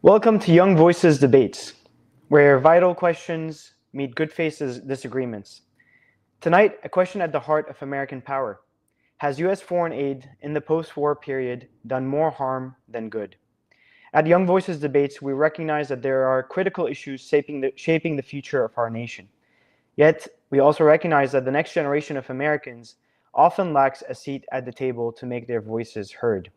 Welcome to Young Voices Debates, where vital questions meet good faces disagreements. Tonight, a question at the heart of American power. Has U.S. foreign aid in the post-war period done more harm than good? At Young Voices Debates, we recognize that there are critical issues shaping the future of our nation. Yet, we also recognize that the next generation of Americans often lacks a seat at the table to make their voices heard.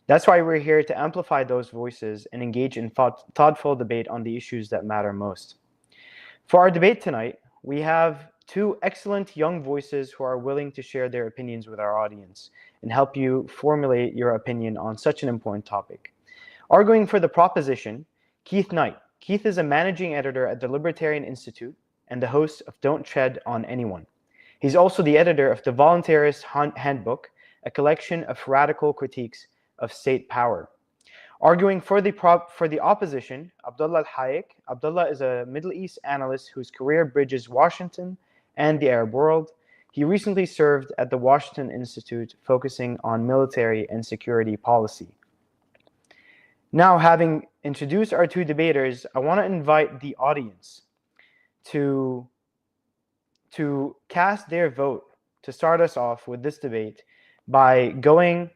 That's why we're here to amplify those voices and engage in thoughtful debate on the issues that matter most. For our debate tonight, we have two excellent young voices who are willing to share their opinions with our audience and help you formulate your opinion on such an important topic. Arguing for the proposition, Keith Knight. Keith is a managing editor at the Libertarian Institute and the host of Don't Tread on Anyone. He's also the editor of the Voluntaryist Handbook, a collection of radical critiques of state power. Arguing for the opposition, Abdullah Hayek. Abdullah is a Middle East analyst whose career bridges Washington and the Arab world. He recently served at the Washington Institute, focusing on military and security policy. Now, having introduced our two debaters, I want to invite the audience to cast their vote to start us off with this debate by going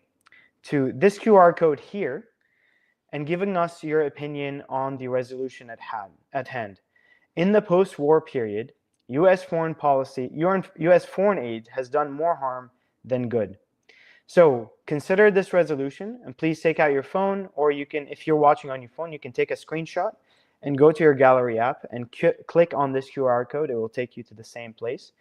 to this QR code here and giving us your opinion on the resolution at hand. In the post-war period, U.S. foreign aid has done more harm than good. So consider this resolution, and please take out your phone, or you can, if you're watching on your phone, you can take a screenshot and go to your gallery app and click on this QR code. It will take you to the same place,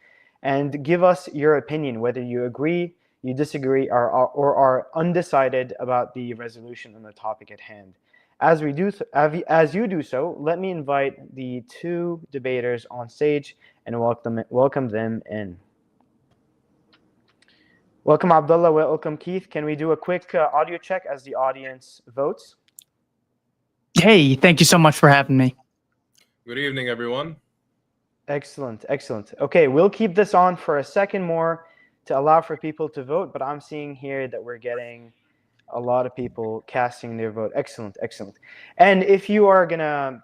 and give us your opinion, whether you agree, you disagree, or are undecided about the resolution on the topic at hand. As you do so, let me invite the two debaters on stage and welcome them in. Welcome, Abdullah. Welcome, Keith. Can we do a quick audio check as the audience votes? Hey, thank you so much for having me. Good evening, everyone. Excellent, excellent. Okay, we'll keep this on for a second more to allow for people to vote, but I'm seeing here that we're getting a lot of people casting their vote. Excellent, excellent. And if you are at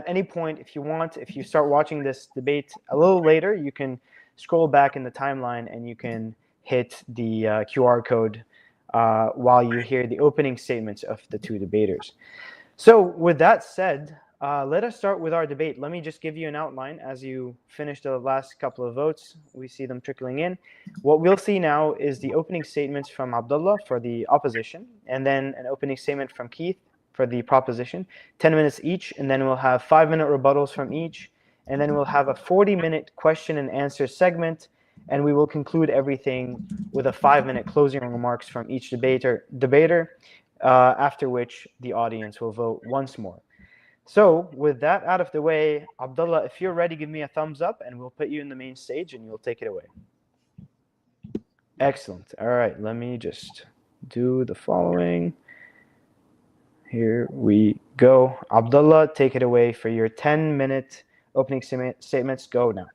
any point, if you start watching this debate a little later, you can scroll back in the timeline and you can hit the QR code while you hear the opening statements of the two debaters. So with that said, let us start with our debate. Let me just give you an outline as you finish the last couple of votes. We see them trickling in. What we'll see now is the opening statements from Abdullah for the opposition, and then an opening statement from Keith for the proposition, 10 minutes each, and then we'll have 5-minute rebuttals from each, and then we'll have a 40-minute question and answer segment, and we will conclude everything with a 5-minute closing remarks from each debater, after which the audience will vote once more. So with that out of the way, Abdullah, if you're ready, give me a thumbs up and we'll put you in the main stage and you'll take it away. Excellent. All right, let me just do the following. Here we go. Abdullah, take it away for your 10-minute opening statements. Go now.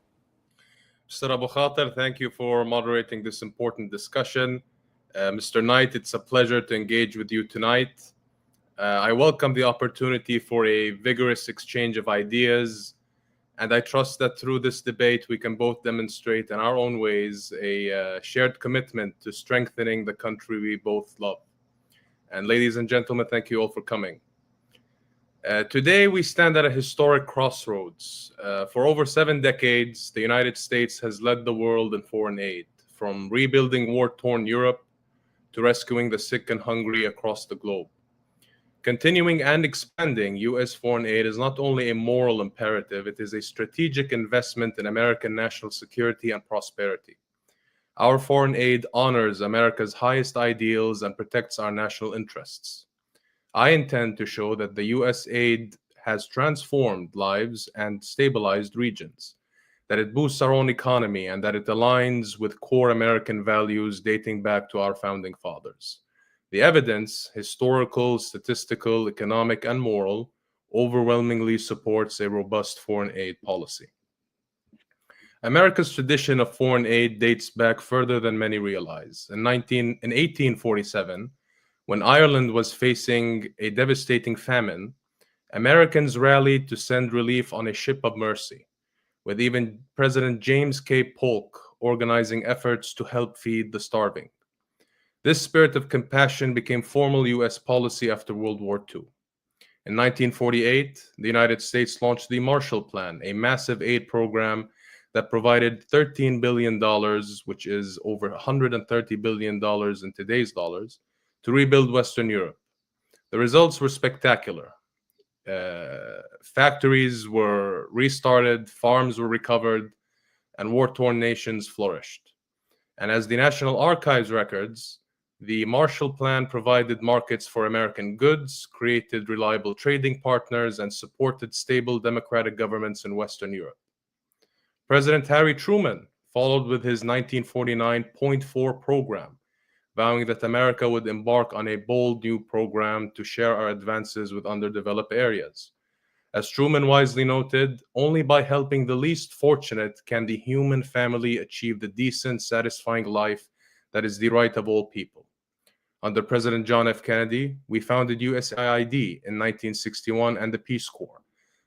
Mr. Abu Khater, thank you for moderating this important discussion. Mr. Knight, it's a pleasure to engage with you tonight. I welcome the opportunity for a vigorous exchange of ideas, and I trust that through this debate we can both demonstrate in our own ways a shared commitment to strengthening the country we both love. And ladies and gentlemen, thank you all for coming. Today we stand at a historic crossroads. For over 7 decades, the United States has led the world in foreign aid, from rebuilding war-torn Europe to rescuing the sick and hungry across the globe. Continuing and expanding U.S. foreign aid is not only a moral imperative, it is a strategic investment in American national security and prosperity. Our foreign aid honors America's highest ideals and protects our national interests. I intend to show that the U.S. aid has transformed lives and stabilized regions, that it boosts our own economy, and that it aligns with core American values dating back to our founding fathers. The evidence, historical, statistical, economic, and moral, overwhelmingly supports a robust foreign aid policy. America's tradition of foreign aid dates back further than many realize. In 1847, When Ireland was facing a devastating famine, Americans rallied to send relief on a ship of mercy, with even President James K. Polk organizing efforts to help feed the starving. This spirit of compassion became formal U.S. policy after World War II. In 1948, the United States launched the Marshall Plan, a massive aid program that provided $13 billion, which is over $130 billion in today's dollars, to rebuild Western Europe. The results were spectacular. Factories were restarted, farms were recovered, and war-torn nations flourished. And as the National Archives records, the Marshall Plan provided markets for American goods, created reliable trading partners, and supported stable democratic governments in Western Europe. President Harry Truman followed with his 1949 Point 4 program, vowing that America would embark on a bold new program to share our advances with underdeveloped areas. As Truman wisely noted, only by helping the least fortunate can the human family achieve the decent, satisfying life that is the right of all people. Under President John F. Kennedy, we founded USAID in 1961 and the Peace Corps,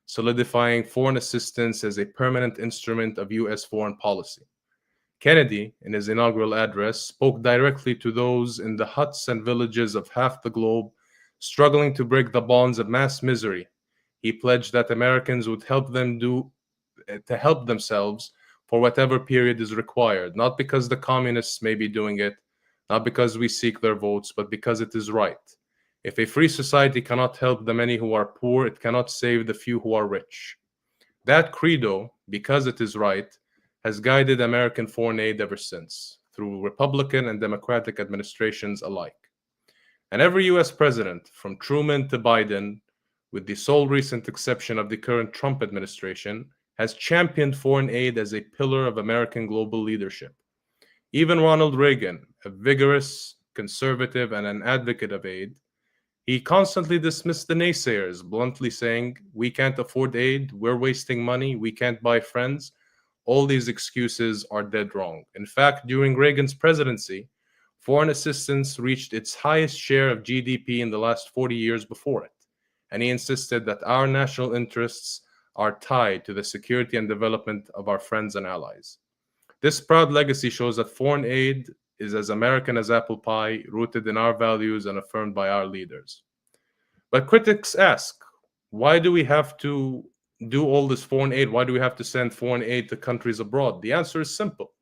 solidifying foreign assistance as a permanent instrument of U.S. foreign policy. Kennedy, in his inaugural address, spoke directly to those in the huts and villages of half the globe struggling to break the bonds of mass misery. He pledged that Americans would help themselves for whatever period is required, not because the communists may be doing it, not because we seek their votes, but because it is right. If a free society cannot help the many who are poor, it cannot save the few who are rich. That credo, because it is right, has guided American foreign aid ever since, through Republican and Democratic administrations alike. And every US president, from Truman to Biden, with the sole recent exception of the current Trump administration, has championed foreign aid as a pillar of American global leadership. Even Ronald Reagan, a vigorous conservative and an advocate of aid, he constantly dismissed the naysayers, bluntly saying, "We can't afford aid, we're wasting money, we can't buy friends." All these excuses are dead wrong. In fact, during Reagan's presidency, foreign assistance reached its highest share of GDP in the last 40 years before it. And he insisted that our national interests are tied to the security and development of our friends and allies. This proud legacy shows that foreign aid is as American as apple pie, rooted in our values and affirmed by our leaders. But critics ask, why do we have to do all this foreign aid? Why do we have to send foreign aid to countries abroad? The answer is simple.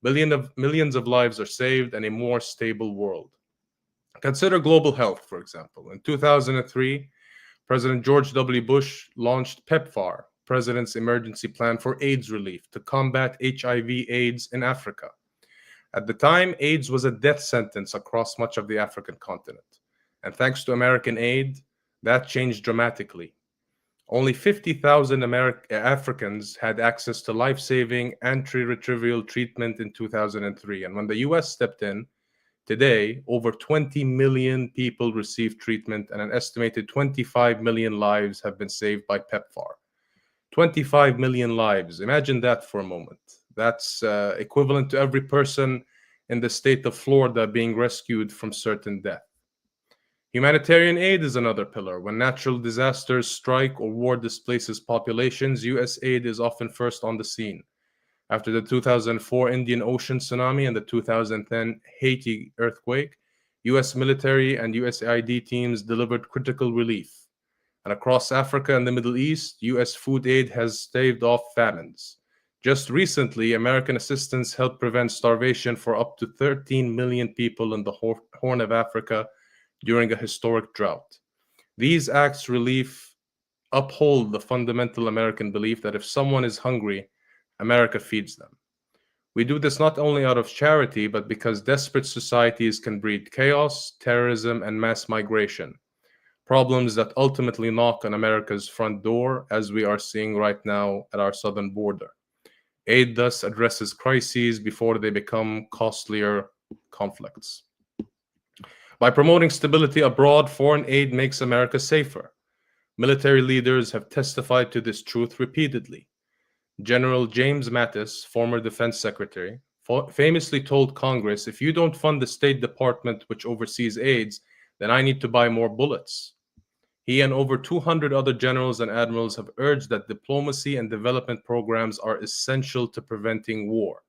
Millions of lives are saved and a more stable world. Consider global health, for example. In 2003, President George W. Bush launched PEPFAR, President's Emergency Plan for AIDS Relief, to combat HIV/AIDS in Africa. At the time, AIDS was a death sentence across much of the African continent. And thanks to American aid, that changed dramatically. Only 50,000 Africans had access to life-saving antiretroviral treatment in 2003. And when the US stepped in, today, over 20 million people receive treatment and an estimated 25 million lives have been saved by PEPFAR. 25 million lives. Imagine that for a moment. That's equivalent to every person in the state of Florida being rescued from certain death. Humanitarian aid is another pillar. When natural disasters strike or war displaces populations, U.S. aid is often first on the scene. After the 2004 Indian Ocean tsunami and the 2010 Haiti earthquake, U.S. military and USAID teams delivered critical relief. And across Africa and the Middle East, U.S. food aid has staved off famines. Just recently, American assistance helped prevent starvation for up to 13 million people in the Horn of Africa during a historic drought. These acts relief uphold the fundamental American belief that if someone is hungry, America feeds them. We do this not only out of charity, but because desperate societies can breed chaos, terrorism, and mass migration, problems that ultimately knock on America's front door, as we are seeing right now at our southern border. Aid thus addresses crises before they become costlier conflicts. By promoting stability abroad, foreign aid makes America safer. Military leaders have testified to this truth repeatedly. General James Mattis, former defense secretary, famously told Congress, "If you don't fund the State Department which oversees AIDS, then I need to buy more bullets. He and over 200 other generals and admirals have urged that diplomacy and development programs are essential to preventing war.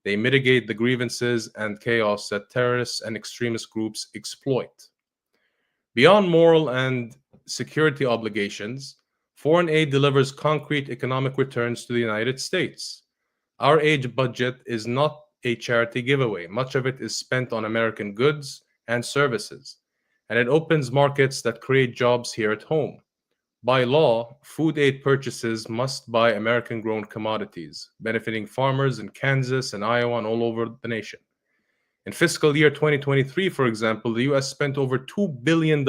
They mitigate the grievances and chaos that terrorists and extremist groups exploit. Beyond moral and security obligations, foreign aid delivers concrete economic returns to the United States. Our aid budget is not a charity giveaway. Much of it is spent on American goods and services, and it opens markets that create jobs here at home. By law, food aid purchases must buy American-grown commodities, benefiting farmers in Kansas and Iowa and all over the nation. In fiscal year 2023, for example, the U.S. spent over $2 billion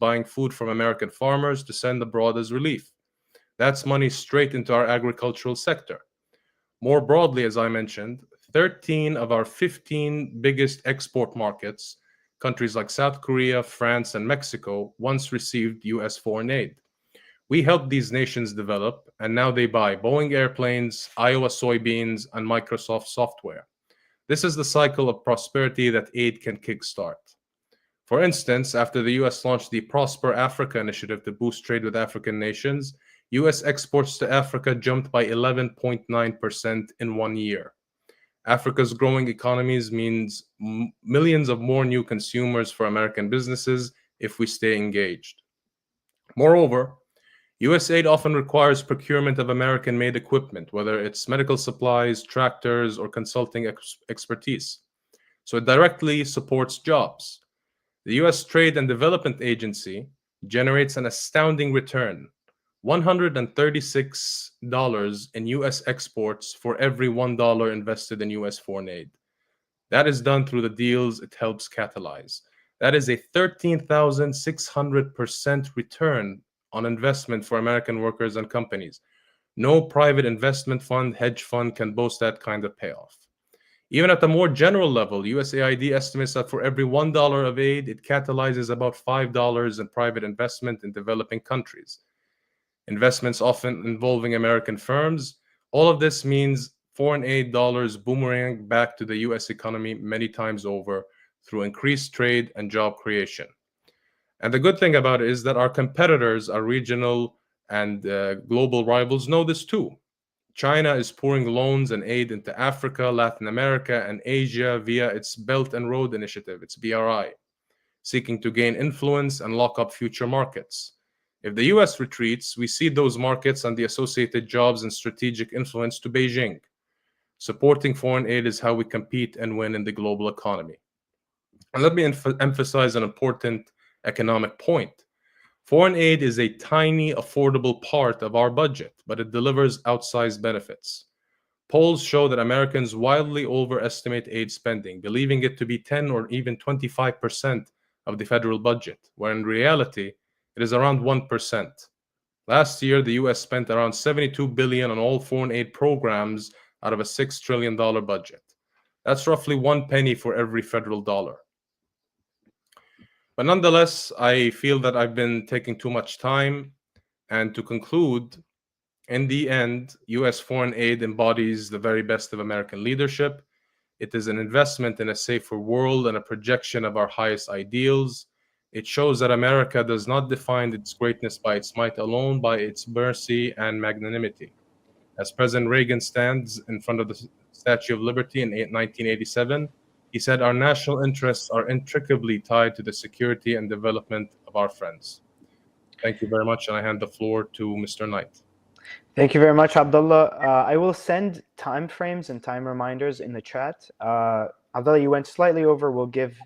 buying food from American farmers to send abroad as relief. That's money straight into our agricultural sector. More broadly, as I mentioned, 13 of our 15 biggest export markets, countries like South Korea, France, and Mexico, once received U.S. foreign aid. We helped these nations develop, and now they buy Boeing airplanes, Iowa soybeans, and Microsoft software. This is the cycle of prosperity that aid can kickstart. For instance, after the U.S. launched the Prosper Africa initiative to boost trade with African nations, U.S. exports to Africa jumped by 11.9% in 1 year. Africa's growing economies means millions of more new consumers for American businesses if we stay engaged. Moreover, U.S. aid often requires procurement of American-made equipment, whether it's medical supplies, tractors, or consulting expertise. So it directly supports jobs. The U.S. Trade and Development Agency generates an astounding return, $136 in U.S. exports for every $1 invested in U.S. foreign aid. That is done through the deals it helps catalyze. That is a 13,600% return on investment for American workers and companies. No private investment fund, hedge fund can boast that kind of payoff. Even at the more general level, USAID estimates that for every $1 of aid, it catalyzes about $5 in private investment in developing countries. Investments often involving American firms. All of this means foreign aid dollars boomerang back to the US economy many times over through increased trade and job creation. And the good thing about it is that our competitors, our regional and global rivals, know this too. China is pouring loans and aid into Africa, Latin America, and Asia via its Belt and Road Initiative, its BRI, seeking to gain influence and lock up future markets. If the US retreats, we cede those markets and the associated jobs and strategic influence to Beijing. Supporting foreign aid is how we compete and win in the global economy. And let me emphasize an important economic point. Foreign aid is a tiny, affordable part of our budget, but it delivers outsized benefits. Polls show that Americans wildly overestimate aid spending, believing it to be 10 or even 25% of the federal budget, where in reality, it is around 1%. Last year, the US spent around $72 billion on all foreign aid programs out of a $6 trillion budget. That's roughly 1 penny for every federal dollar. But nonetheless, I feel that I've been taking too much time. And to conclude, in the end, US foreign aid embodies the very best of American leadership. It is an investment in a safer world and a projection of our highest ideals. It shows that America does not define its greatness by its might alone, by its mercy and magnanimity. As President Reagan stands in front of the Statue of Liberty in 1987, he said, "Our national interests are intricately tied to the security and development of our friends." Thank you very much, and I hand the floor to Mr. Knight. Thank you very much, Abdullah. I will send time frames and time reminders in the chat. Abdullah, you went slightly over. We'll give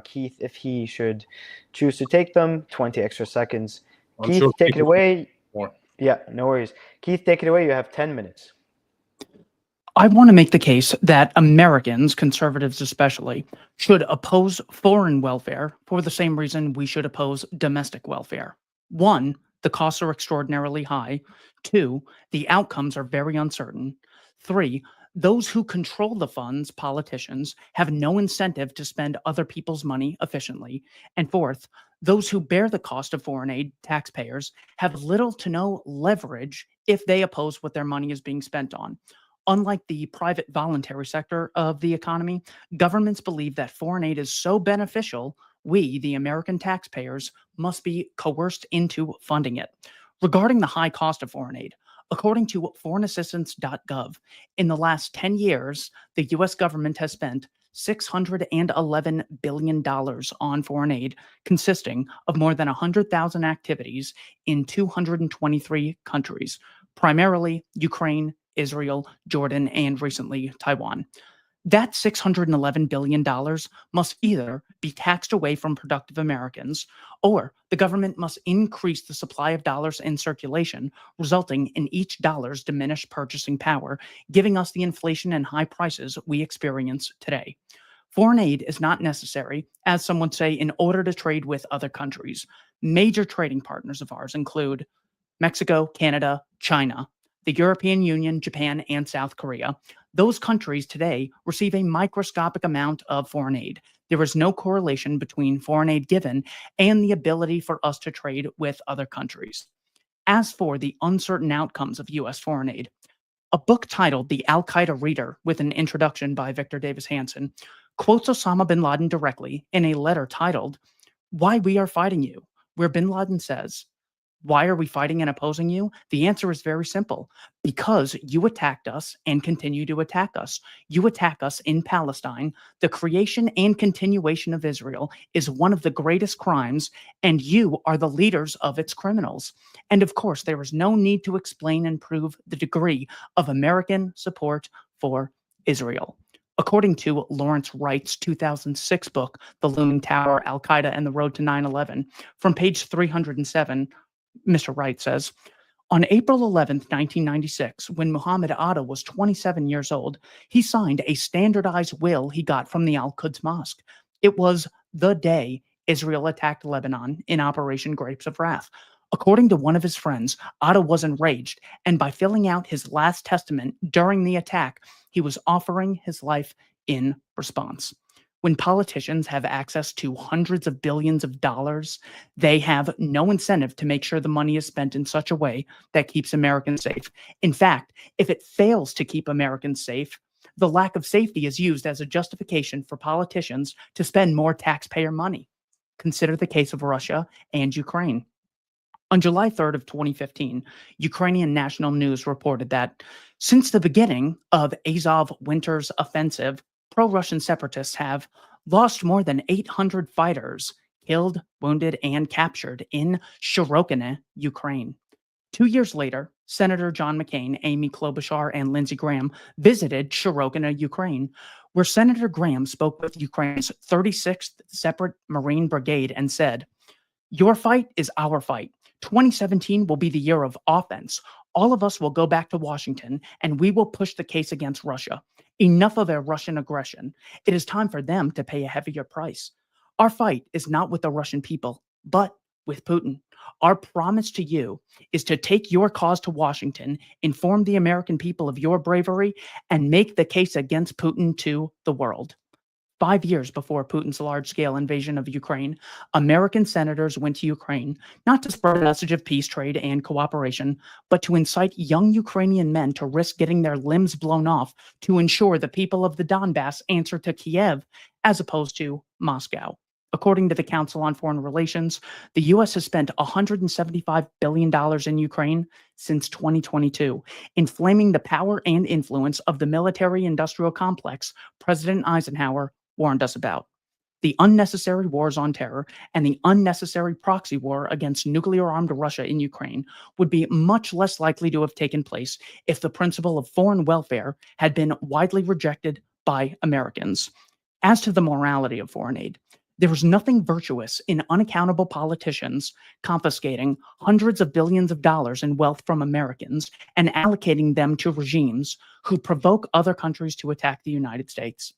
Keith, if he should choose to take them, 20 extra seconds. I'm Keith, sure take it away. More. Yeah, no worries. Keith, take it away. You have 10 minutes. I want to make the case that Americans, conservatives especially, should oppose foreign welfare for the same reason we should oppose domestic welfare. One, the costs are extraordinarily high. Two, the outcomes are very uncertain. Three, those who control the funds, politicians, have no incentive to spend other people's money efficiently. And fourth, those who bear the cost of foreign aid, taxpayers, have little to no leverage if they oppose what their money is being spent on. Unlike the private voluntary sector of the economy, governments believe that foreign aid is so beneficial We, the American taxpayers, must be coerced into funding it. Regarding the high cost of foreign aid, according to foreignassistance.gov, in the last 10 years, the U.S. government has spent $611 billion on foreign aid, consisting of more than 100,000 activities in 223 countries, primarily Ukraine, Israel, Jordan, and recently Taiwan. That $611 billion must either be taxed away from productive Americans, or the government must increase the supply of dollars in circulation, resulting in each dollar's diminished purchasing power, giving us the inflation and high prices we experience today. Foreign aid is not necessary, as some would say, in order to trade with other countries. Major trading partners of ours include Mexico, Canada, China, the European Union, Japan, and South Korea. Those countries today receive a microscopic amount of foreign aid. There is no correlation between foreign aid given and the ability for us to trade with other countries. As for the uncertain outcomes of U.S. foreign aid, a book titled The Al-Qaeda Reader, with an introduction by Victor Davis Hanson, quotes Osama bin Laden directly in a letter titled, "Why We Are Fighting You," where bin Laden says, "Why are we fighting and opposing you? The answer is very simple. Because you attacked us and continue to attack us. You attack us in Palestine. The creation and continuation of Israel is one of the greatest crimes, and you are the leaders of its criminals." And of course, there is no need to explain and prove the degree of American support for Israel. According to Lawrence Wright's 2006 book, The Looming Tower, Al-Qaeda and the Road to 9/11, from page 307, Mr. Wright says, on April 11, 1996, when Muhammad Atta was 27 years old, he signed a standardized will he got from the Al-Quds Mosque. It was the day Israel attacked Lebanon in Operation Grapes of Wrath. According to one of his friends, Atta was enraged, and by filling out his last testament during the attack, he was offering his life in response. When politicians have access to hundreds of billions of dollars, they have no incentive to make sure the money is spent in such a way that keeps Americans safe. In fact, if it fails to keep Americans safe, the lack of safety is used as a justification for politicians to spend more taxpayer money. Consider the case of Russia and Ukraine. On July 3rd of 2015, Ukrainian National News reported that since the beginning of Azov Winter's offensive, pro-Russian separatists have lost more than 800 fighters, killed, wounded, and captured in Shirokine, Ukraine. 2 years later, Senator John McCain, Amy Klobuchar, and Lindsey Graham visited Shirokine, Ukraine, where Senator Graham spoke with Ukraine's 36th Separate Marine Brigade and said, "Your fight is our fight. 2017 will be the year of offense. All of us will go back to Washington, and we will push the case against Russia. Enough of their Russian aggression. It is time for them to pay a heavier price. Our fight is not with the Russian people, but with Putin. Our promise to you is to take your cause to Washington, inform the American people of your bravery, and make the case against Putin to the world." 5 years before Putin's large-scale invasion of Ukraine, American senators went to Ukraine not to spread a message of peace, trade, and cooperation, but to incite young Ukrainian men to risk getting their limbs blown off to ensure the people of the Donbass answer to Kiev as opposed to Moscow. According to the Council on Foreign Relations, the U.S. has spent $175 billion in Ukraine since 2022, inflaming the power and influence of the military-industrial complex President Eisenhower warned us about. The unnecessary wars on terror and the unnecessary proxy war against nuclear-armed Russia in Ukraine would be much less likely to have taken place if the principle of foreign welfare had been widely rejected by Americans. As to the morality of foreign aid, there is nothing virtuous in unaccountable politicians confiscating hundreds of billions of dollars in wealth from Americans and allocating them to regimes who provoke other countries to attack the United States.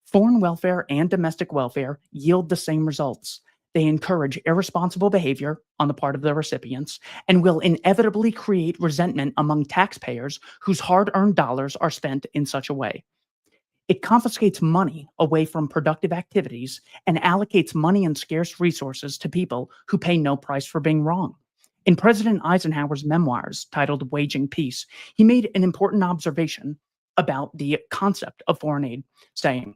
Foreign welfare and domestic welfare yield the same results. They encourage irresponsible behavior on the part of the recipients and will inevitably create resentment among taxpayers whose hard-earned dollars are spent in such a way. It confiscates money away from productive activities and allocates money and scarce resources to people who pay no price for being wrong. In President Eisenhower's memoirs, titled Waging Peace, he made an important observation about the concept of foreign aid, saying,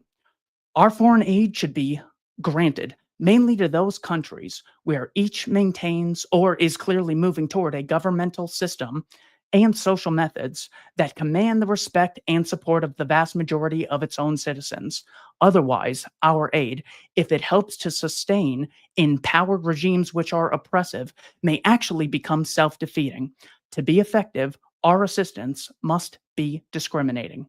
"Our foreign aid should be granted mainly to those countries where each maintains or is clearly moving toward a governmental system and social methods that command the respect and support of the vast majority of its own citizens. Otherwise, our aid, if it helps to sustain empowered regimes which are oppressive, may actually become self-defeating. To be effective, our assistance must be discriminating.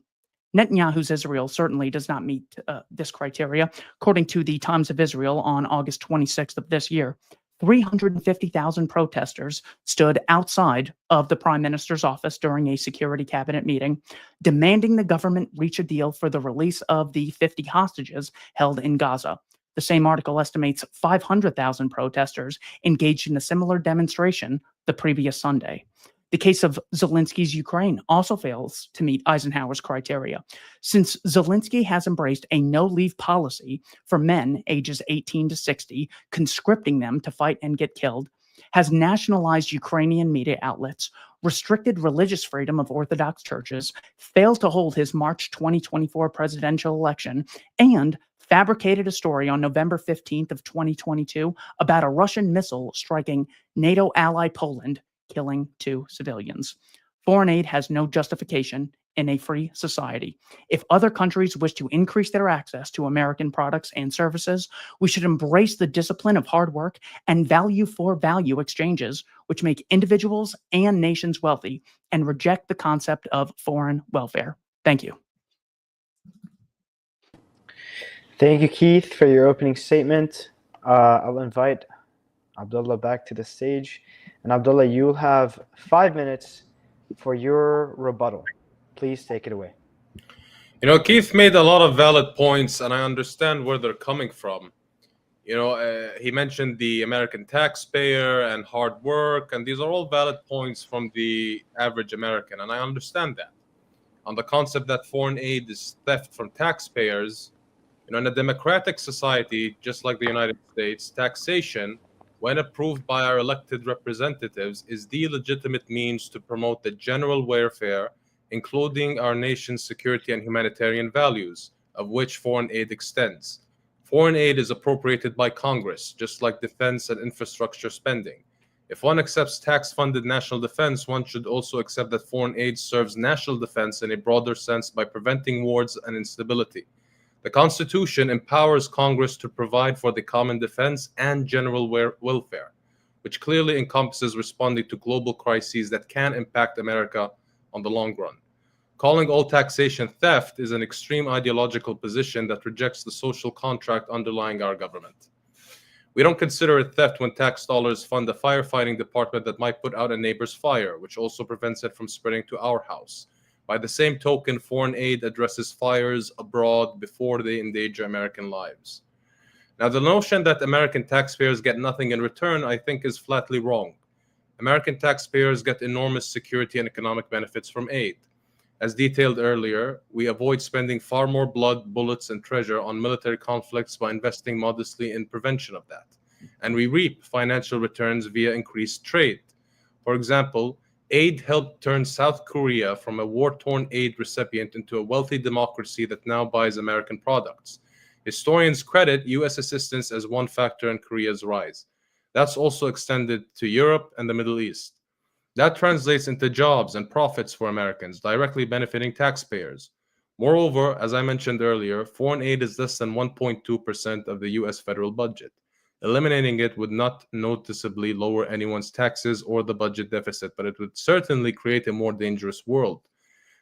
Netanyahu's Israel certainly does not meet this criteria. According to the Times of Israel on August 26th of this year, 350,000 protesters stood outside of the prime minister's office during a security cabinet meeting, demanding the government reach a deal for the release of the 50 hostages held in Gaza. The same article estimates 500,000 protesters engaged in a similar demonstration the previous Sunday. The case of Zelensky's Ukraine also fails to meet Eisenhower's criteria. Since Zelensky has embraced a no-leave policy for men ages 18 to 60, conscripting them to fight and get killed, has nationalized Ukrainian media outlets, restricted religious freedom of Orthodox churches, failed to hold his March 2024 presidential election, and fabricated a story on November 15th of 2022 about a Russian missile striking NATO ally Poland, killing 2 civilians. Foreign aid has no justification in a free society. If other countries wish to increase their access to American products and services, we should embrace the discipline of hard work and value for value exchanges, which make individuals and nations wealthy, and reject the concept of foreign welfare. Thank you. Thank you, Keith, for your opening statement. I'll invite Abdullah back to the stage. And Abdullah, you'll have 5 minutes for your rebuttal. Please take it away. You know, Keith made a lot of valid points, and I understand where they're coming from. You know, he mentioned the American taxpayer and hard work, and these are all valid points from the average American, and I understand that. On the concept that foreign aid is theft from taxpayers, you know, in a democratic society, just like the United States, taxation, when approved by our elected representatives, is the legitimate means to promote the general welfare, including our nation's security and humanitarian values, of which foreign aid extends. Foreign aid is appropriated by Congress, just like defense and infrastructure spending. If one accepts tax-funded national defense, one should also accept that foreign aid serves national defense in a broader sense by preventing wars and instability. The Constitution empowers Congress to provide for the common defense and general welfare, which clearly encompasses responding to global crises that can impact America on the long run. Calling all taxation theft is an extreme ideological position that rejects the social contract underlying our government. We don't consider it theft when tax dollars fund a firefighting department that might put out a neighbor's fire, which also prevents it from spreading to our house. By the same token, foreign aid addresses fires abroad before they endanger American lives. Now, the notion that American taxpayers get nothing in return, I think, is flatly wrong. American taxpayers get enormous security and economic benefits from aid. As detailed earlier, we avoid spending far more blood, bullets, and treasure on military conflicts by investing modestly in prevention of that. And we reap financial returns via increased trade. For example, aid helped turn South Korea from a war-torn aid recipient into a wealthy democracy that now buys American products. Historians credit U.S. assistance as one factor in Korea's rise. That's also extended to Europe and the Middle East. That translates into jobs and profits for Americans, directly benefiting taxpayers. Moreover, as I mentioned earlier, foreign aid is less than 1.2% of the U.S. federal budget. Eliminating it would not noticeably lower anyone's taxes or the budget deficit, but it would certainly create a more dangerous world.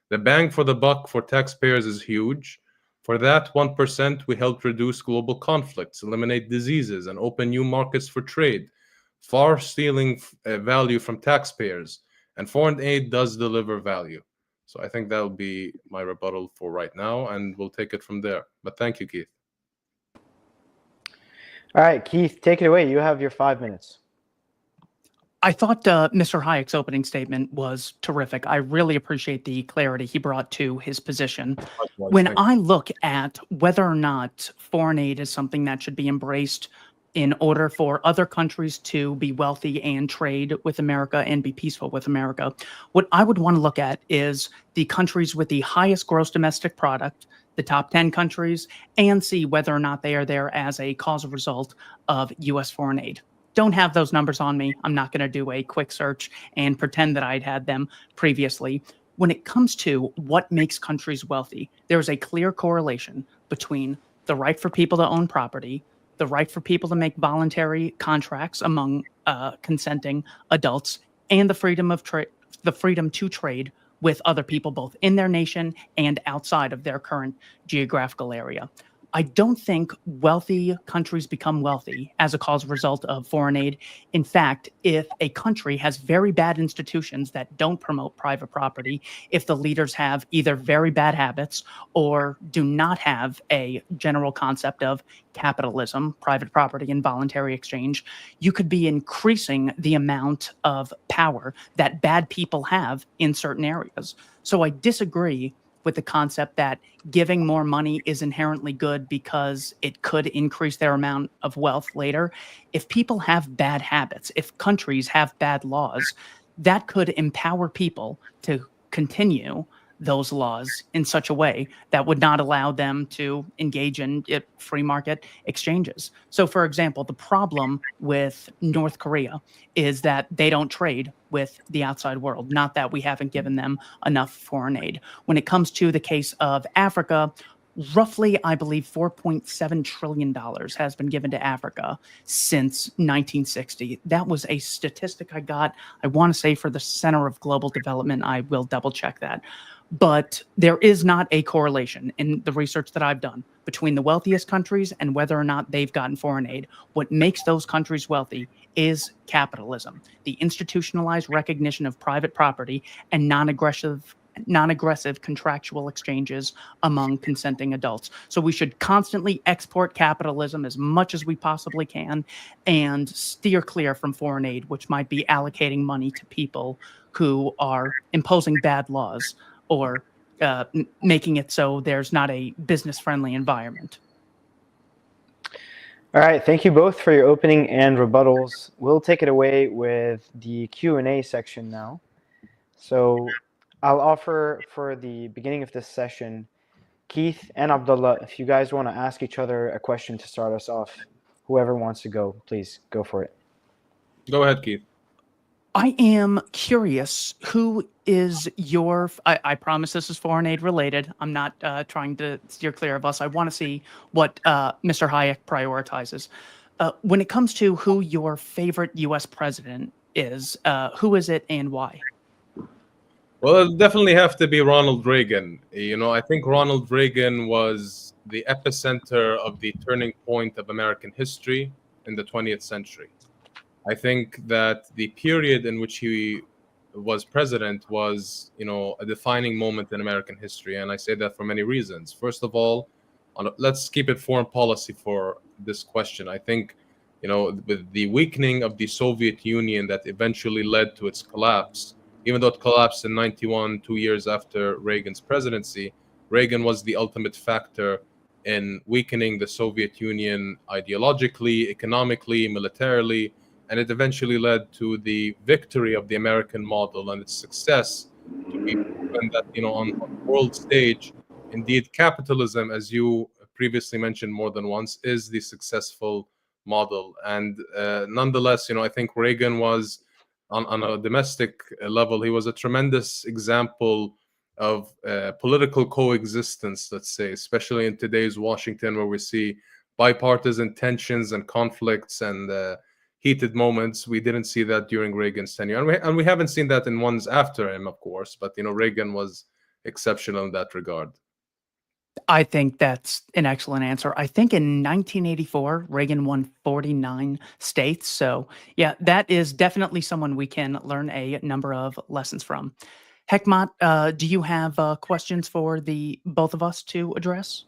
The bang for the buck for taxpayers is huge. For that 1%, we helped reduce global conflicts, eliminate diseases, and open new markets for trade, far stealing value from taxpayers. And foreign aid does deliver value. So I think that will be my rebuttal for right now, and we'll take it from there. But thank you, Keith. All right, Keith, take it away. You have your 5 minutes. I thought Mr. Hayek's opening statement was terrific. I really appreciate the clarity he brought to his position. When I look at whether or not foreign aid is something that should be embraced in order for other countries to be wealthy and trade with America and be peaceful with America, what I would want to look at is the countries with the highest gross domestic product, the top 10 countries and see whether or not they are there as a causal result of U.S. foreign aid. Don't have those numbers on me. I'm not going to do a quick search and pretend that I'd had them previously. When it comes to what makes countries wealthy, there is a clear correlation between the right for people to own property, the right for people to make voluntary contracts among consenting adults, and the freedom to trade with other people, both in their nation and outside of their current geographical area. I don't think wealthy countries become wealthy as a cause result of foreign aid. In fact, if a country has very bad institutions that don't promote private property, if the leaders have either very bad habits or do not have a general concept of capitalism, private property, and voluntary exchange, you could be increasing the amount of power that bad people have in certain areas. So I disagree with the concept that giving more money is inherently good because it could increase their amount of wealth later. If people have bad habits, if countries have bad laws, that could empower people to continue those laws in such a way that would not allow them to engage in free market exchanges. So, for example, the problem with North Korea is that they don't trade with the outside world, not that we haven't given them enough foreign aid. When it comes to the case of Africa, roughly, I believe, $4.7 trillion has been given to Africa since 1960. That was a statistic I got, I want to say, for the Center of Global Development. I will double check that. But there is not a correlation in the research that I've done between the wealthiest countries and whether or not they've gotten foreign aid. What makes those countries wealthy is capitalism, the institutionalized recognition of private property and non-aggressive contractual exchanges among consenting adults. So we should constantly export capitalism as much as we possibly can and steer clear from foreign aid, which might be allocating money to people who are imposing bad laws or making it so there's not a business-friendly environment. All right, thank you both for your opening and rebuttals. We'll take it away with the Q&A section now. So I'll offer for the beginning of this session, Keith and Abdullah, if you guys want to ask each other a question to start us off, whoever wants to go, please go for it. Go ahead, Keith. I am curious, who is your, I promise this is foreign aid related. I'm not trying to steer clear of us. I want to see what Mr. Hayek prioritizes. When it comes to who your favorite U.S. president is, who is it and why? Well, it'll definitely have to be Ronald Reagan. You know, I think Ronald Reagan was the epicenter of the turning point of American history in the 20th century. I think that the period in which he was president was, you know, a defining moment in American history. And I say that for many reasons. First of all, let's keep it foreign policy for this question. I think, you know, with the weakening of the Soviet Union that eventually led to its collapse, even though it collapsed in 91, 2 years after Reagan's presidency, Reagan was the ultimate factor in weakening the Soviet Union ideologically, economically, militarily, and it eventually led to the victory of the American model and its success to be proven that, you know, on the world stage, indeed, capitalism, as you previously mentioned more than once, is the successful model. And nonetheless, you know, I think Reagan was, on a domestic level, he was a tremendous example of political coexistence, let's say, especially in today's Washington, where we see bipartisan tensions and conflicts and heated moments. We didn't see that during Reagan's tenure, and we haven't seen that in ones after him, of course. But, you know, Reagan was exceptional in that regard. I think that's an excellent answer. I think in 1984, Reagan won 49 states. So, yeah, that is definitely someone we can learn a number of lessons from. Hekmat, do you have questions for the both of us to address?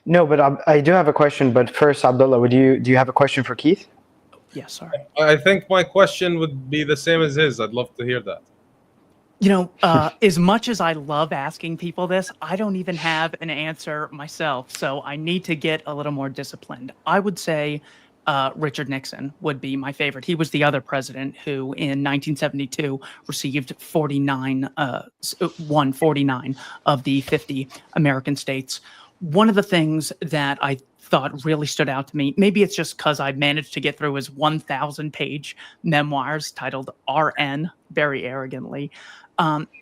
No, but I do have a question. But first, Abdullah, do you have a question for Keith? Yes, sorry. I think my question would be the same as his. I'd love to hear that. You know, as much as I love asking people this, I don't even have an answer myself. So I need to get a little more disciplined. I would say Richard Nixon would be my favorite. He was the other president who in 1972 received 49 of the 50 American states. one of the things that I thought really stood out to me, maybe it's just because I managed to get through his 1,000-page memoirs titled RN, very arrogantly,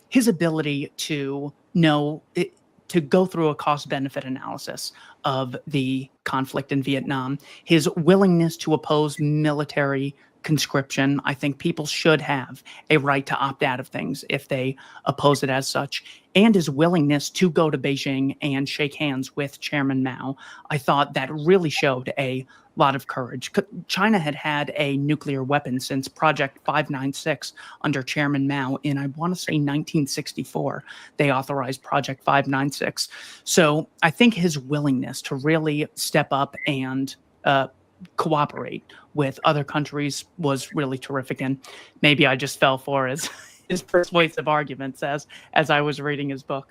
his ability to to go through a cost-benefit analysis of the conflict in Vietnam, his willingness to oppose military conscription. I think people should have a right to opt out of things if they oppose it as such, and his willingness to go to Beijing and shake hands with Chairman Mao. I thought that really showed a lot of courage. China had had a nuclear weapon since Project 596 under Chairman Mao in, I want to say, 1964. They authorized Project 596. So I think his willingness to really step up and cooperate with other countries was really terrific. And maybe I just fell for his persuasive arguments as I was reading his book.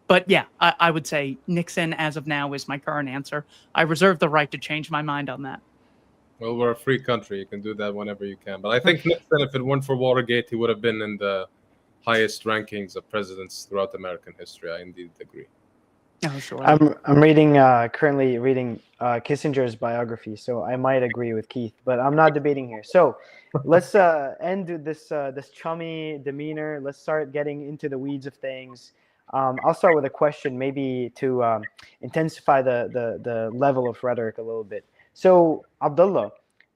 But yeah, I would say Nixon, as of now, is my current answer. I reserve the right to change my mind on that. Well, we're a free country. You can do that whenever you can. But I think Nixon, if it weren't for Watergate, he would have been in the highest rankings of presidents throughout American history. I indeed agree. Oh, sure. I'm currently reading Kissinger's biography, so I might agree with Keith, but I'm not debating here. So let's end this chummy demeanor. Let's start getting into the weeds of things. I'll start with a question, maybe to intensify the level of rhetoric a little bit. So, Abdullah,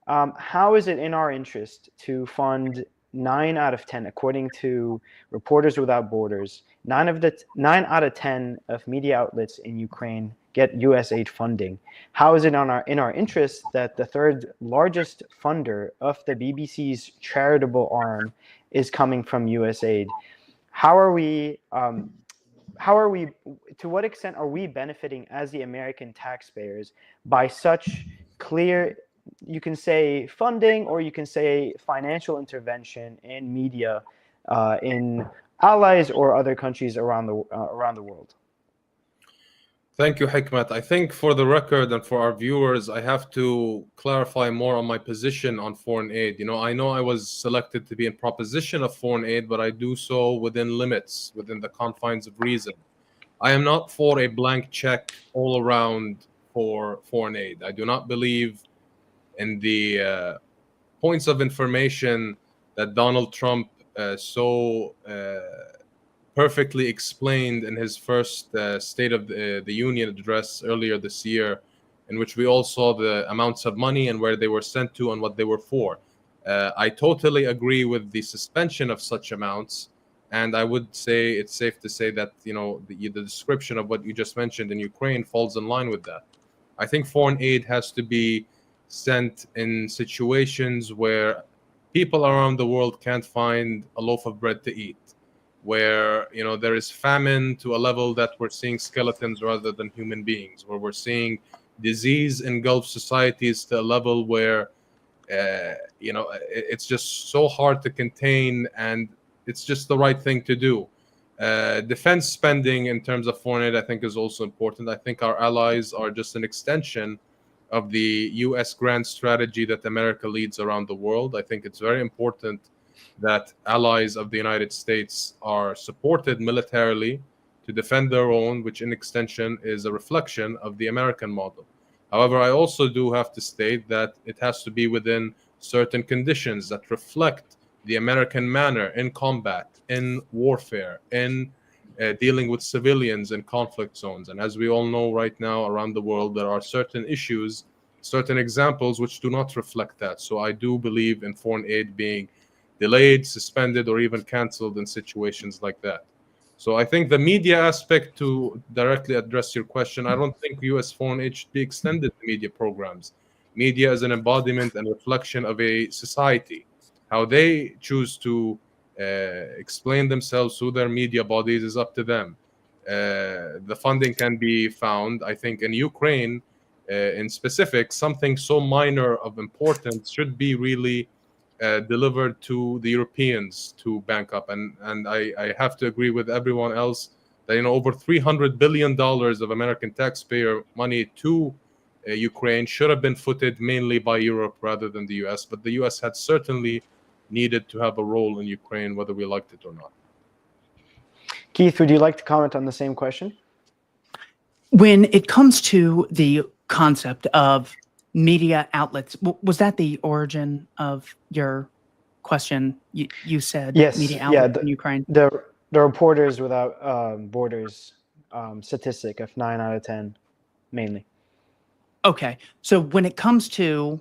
how is it in our interest to fund 9 out of 10, according to Reporters Without Borders, 9 out of 10 of media outlets in Ukraine get U.S. aid funding? How is it in our interest that the third largest funder of the BBC's charitable arm is coming from U.S. aid? To what extent are we benefiting as the American taxpayers by such clear, you can say funding, or you can say financial intervention in media in allies or other countries around the world? Thank you, Hikmat. I think for the record and for our viewers, I have to clarify more on my position on foreign aid. I know I was selected to be in proposition of foreign aid, but I do so within limits, within the confines of reason. I am not for a blank check all around for foreign aid. I do not believe in the points of information that Donald Trump so perfectly explained in his first State of the Union address earlier this year, in which we all saw the amounts of money and where they were sent to and what they were for. I totally agree with the suspension of such amounts, and I would say it's safe to say that the description of what you just mentioned in Ukraine falls in line with that. I think foreign aid has to be sent in situations where people around the world can't find a loaf of bread to eat, where there is famine to a level that we're seeing skeletons rather than human beings, where we're seeing disease engulf societies to a level where it's just so hard to contain, and it's just the right thing to do. Defense spending in terms of foreign aid, I think, is also important. I think our allies are just an extension of the U.S. grand strategy that America leads around the world. I think it's very important that allies of the United States are supported militarily to defend their own, which in extension is a reflection of the American model. However, I also do have to state that it has to be within certain conditions that reflect the American manner in combat, in warfare, in dealing with civilians in conflict zones. And as we all know right now around the world, there are certain issues, certain examples which do not reflect that. So I do believe in foreign aid being delayed, suspended, or even canceled in situations like that. So I think the media aspect, to directly address your question, I don't think U.S. foreign aid should be extended to media programs. Media is an embodiment and reflection of a society. How they choose to explain themselves through their media bodies is up to them. The funding can be found, I think, in Ukraine, in specific, something so minor of importance should be really delivered to the Europeans to bank up. And I have to agree with everyone else that over $300 billion of American taxpayer money to Ukraine should have been footed mainly by Europe rather than the US. But the US had certainly needed to have a role in Ukraine, whether we liked it or not. Keith, would you like to comment on the same question? When it comes to the concept of media outlets, was that the origin of your question? You said Yes, media yeah, outlets in Ukraine. the Reporters Without Borders statistic of 9 out of 10, mainly. Okay, so when it comes to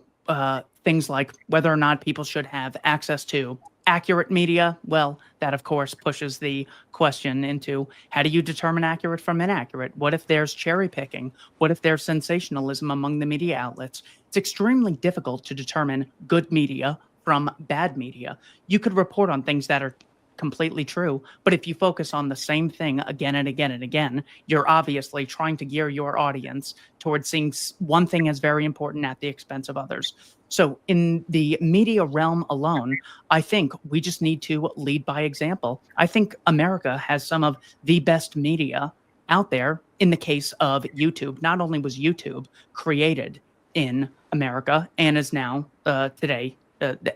things like whether or not people should have access to accurate media, well, that of course pushes the question into how do you determine accurate from inaccurate? What if there's cherry picking? What if there's sensationalism among the media outlets? It's extremely difficult to determine good media from bad media. You could report on things that are completely true, but if you focus on the same thing again and again and again, you're obviously trying to gear your audience towards seeing one thing as very important at the expense of others. So in the media realm alone, I think we just need to lead by example. I think America has some of the best media out there in the case of YouTube. Not only was YouTube created in America and is now today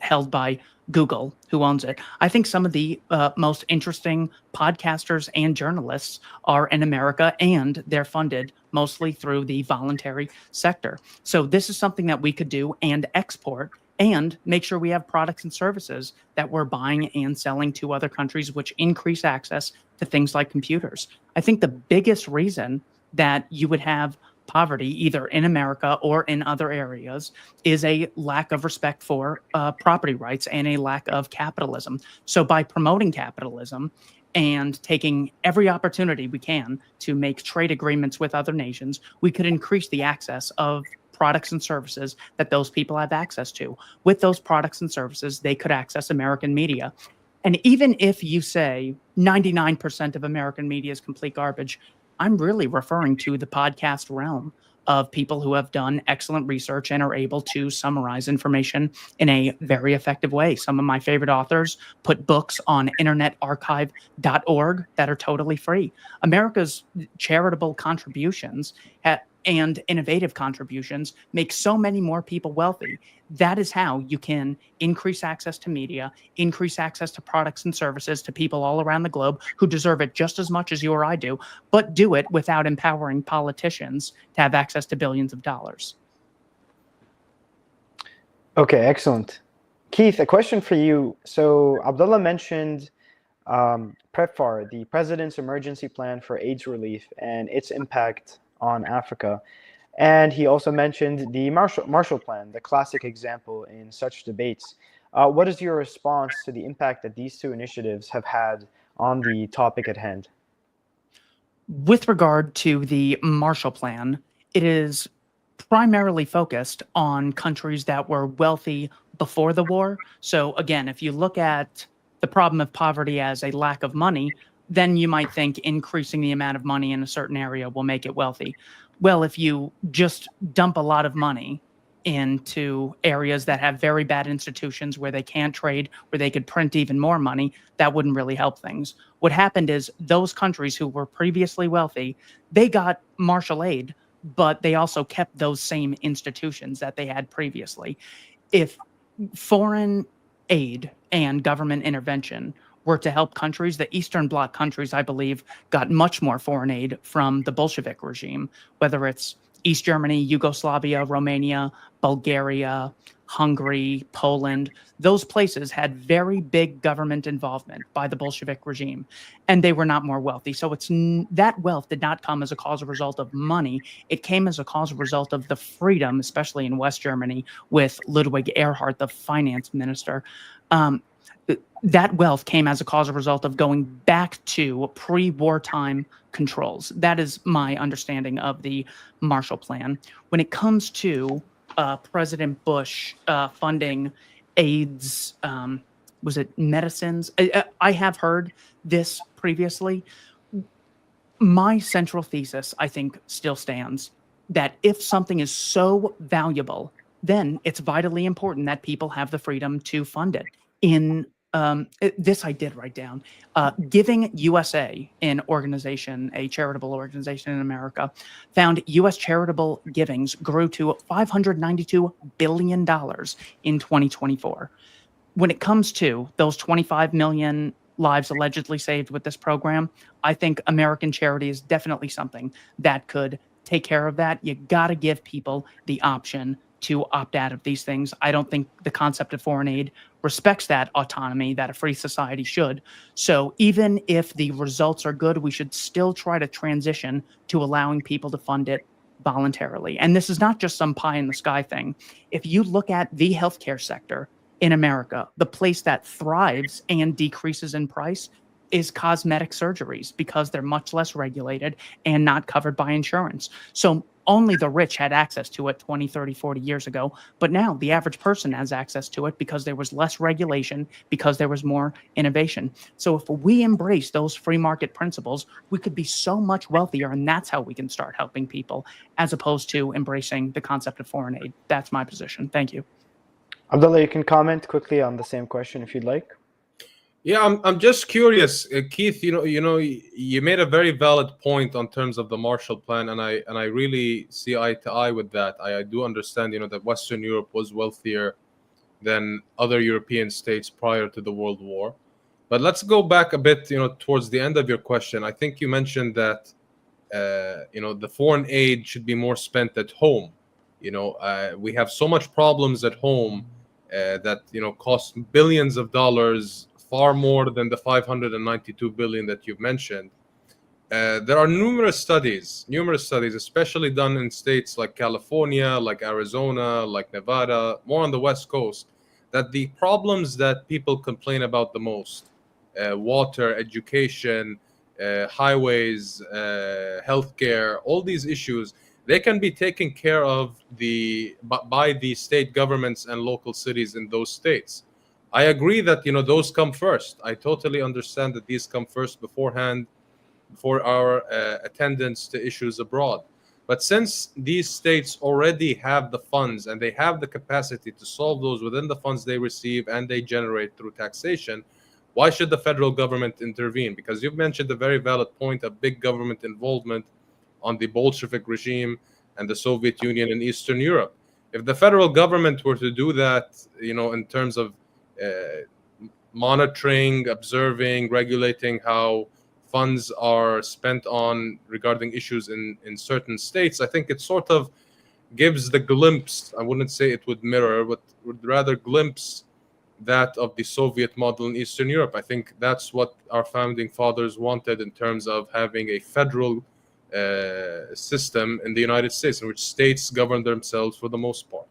held by Google, who owns it. I think some of the most interesting podcasters and journalists are in America, and they're funded mostly through the voluntary sector. So this is something that we could do and export and make sure we have products and services that we're buying and selling to other countries, which increase access to things like computers. I think the biggest reason that you would have poverty, either in America or in other areas, is a lack of respect for property rights and a lack of capitalism. So by promoting capitalism and taking every opportunity we can to make trade agreements with other nations, we could increase the access of products and services that those people have access to. With those products and services, they could access American media. And even if you say 99% of American media is complete garbage, I'm really referring to the podcast realm of people who have done excellent research and are able to summarize information in a very effective way. Some of my favorite authors put books on internetarchive.org that are totally free. America's charitable contributions and innovative contributions make so many more people wealthy. That is how you can increase access to media, increase access to products and services to people all around the globe who deserve it just as much as you or I do, but do it without empowering politicians to have access to billions of dollars. Okay, excellent. Keith, a question for you. So Abdullah mentioned PEPFAR, the President's Emergency Plan for AIDS Relief, and its impact on Africa. And he also mentioned the Marshall Plan, the classic example in such debates. What is your response to the impact that these two initiatives have had on the topic at hand? With regard to the Marshall Plan, it is primarily focused on countries that were wealthy before the war. So again, if you look at the problem of poverty as a lack of money, then you might think increasing the amount of money in a certain area will make it wealthy. Well, if you just dump a lot of money into areas that have very bad institutions where they can't trade, where they could print even more money, that wouldn't really help things. What happened is those countries who were previously wealthy, they got Marshall aid, but they also kept those same institutions that they had previously. If foreign aid and government intervention were to help countries, the Eastern Bloc countries, I believe, got much more foreign aid from the Bolshevik regime, whether it's East Germany, Yugoslavia, Romania, Bulgaria, Hungary, Poland. Those places had very big government involvement by the Bolshevik regime, and they were not more wealthy. So that wealth did not come as a cause or result of money. It came as a cause or result of the freedom, especially in West Germany, with Ludwig Erhard, the finance minister. That wealth came as a cause or result of going back to pre-wartime controls. That is my understanding of the Marshall Plan. When it comes to President Bush funding AIDS, was it medicines? I have heard this previously. My central thesis, I think, still stands that if something is so valuable, then it's vitally important that people have the freedom to fund it. This I did write down. Giving USA, an organization, a charitable organization in America, found U.S. charitable givings grew to $592 billion in 2024. When it comes to those 25 million lives allegedly saved with this program, I think American charity is definitely something that could take care of that, you got to give people the option to opt out of these things. I don't think the concept of foreign aid respects that autonomy that a free society should. So even if the results are good, we should still try to transition to allowing people to fund it voluntarily. And this is not just some pie in the sky thing. If you look at the healthcare sector in America, the place that thrives and decreases in price is cosmetic surgeries because they're much less regulated and not covered by insurance. So only the rich had access to it 20, 30, 40 years ago. But now the average person has access to it because there was less regulation, because there was more innovation. So if we embrace those free market principles, we could be so much wealthier. And that's how we can start helping people, as opposed to embracing the concept of foreign aid. That's my position. Thank you. Abdullah, you can comment quickly on the same question if you'd like. Yeah, I'm just curious, Keith. You made a very valid point on terms of the Marshall Plan, and I really see eye to eye with that. I do understand, that Western Europe was wealthier than other European states prior to the World War. But let's go back a bit, towards the end of your question. I think you mentioned that, the foreign aid should be more spent at home. We have so much problems at home that cost billions of dollars, far more than the 592 billion that you've mentioned. There are numerous studies, especially done in states like California, like Arizona, like Nevada, more on the West Coast, that the problems that people complain about the most, water, education, highways, healthcare, all these issues, they can be taken care of by the state governments and local cities in those states. I agree that those come first. I totally understand that these come first beforehand, before our attendance to issues abroad. But since these states already have the funds and they have the capacity to solve those within the funds they receive and they generate through taxation, why should the federal government intervene? Because you've mentioned a very valid point of big government involvement on the Bolshevik regime and the Soviet Union in Eastern Europe. If the federal government were to do that, in terms of monitoring, observing, regulating how funds are spent on regarding issues in certain states, I think it sort of gives the glimpse, I wouldn't say it would mirror, but would rather glimpse that of the Soviet model in Eastern Europe. I think that's what our founding fathers wanted in terms of having a federal system in the United States in which states govern themselves for the most part.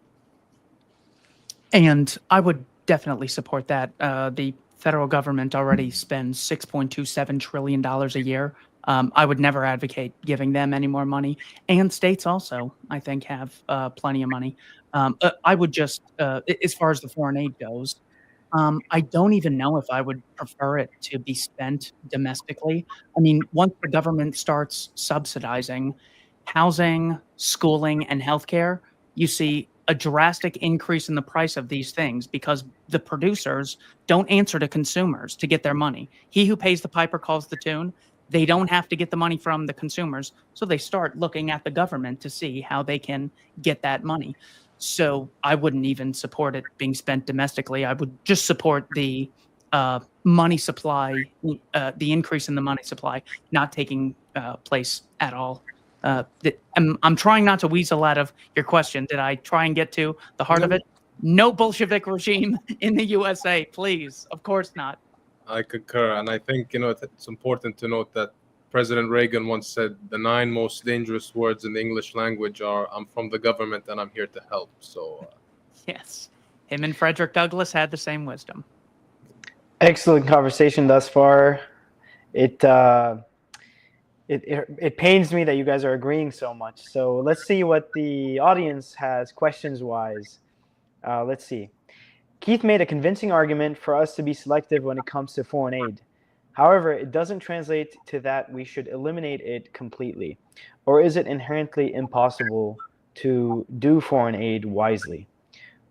And I would definitely support that. The federal government already spends $6.27 trillion a year. I would never advocate giving them any more money. And states also, I think, have plenty of money. I would just, as far as the foreign aid goes, I don't even know if I would prefer it to be spent domestically. I mean, once the government starts subsidizing housing, schooling, and healthcare, you see a drastic increase in the price of these things because the producers don't answer to consumers to get their money. He who pays the piper calls the tune. They don't have to get the money from the consumers, so they start looking at the government to see how they can get that money. So I wouldn't even support it being spent domestically. I would just support the money supply, the increase in the money supply, not taking place at all. I'm trying not to weasel out of your question. Did I try and get to the heart of it? No Bolshevik regime in the USA, please. Of course not. I concur. And I think, it's important to note that President Reagan once said the 9 most dangerous words in the English language are, "I'm from the government and I'm here to help." So, yes, him and Frederick Douglass had the same wisdom. Excellent conversation thus far. It pains me that you guys are agreeing so much. So let's see what the audience has questions-wise. Let's see. Keith made a convincing argument for us to be selective when it comes to foreign aid. However, it doesn't translate to that we should eliminate it completely. Or is it inherently impossible to do foreign aid wisely?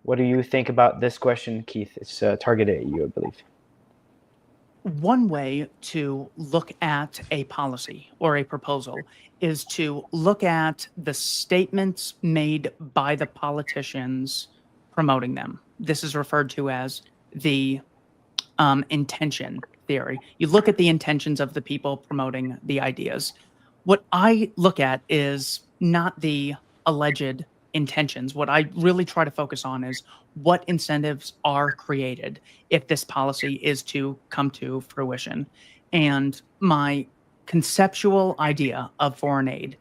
What do you think about this question, Keith? It's targeted at you, I believe. One way to look at a policy or a proposal is to look at the statements made by the politicians promoting them. This is referred to as the intention theory. You look at the intentions of the people promoting the ideas. What I look at is not the alleged intentions. What I really try to focus on is what incentives are created if this policy is to come to fruition. And my conceptual idea of foreign aid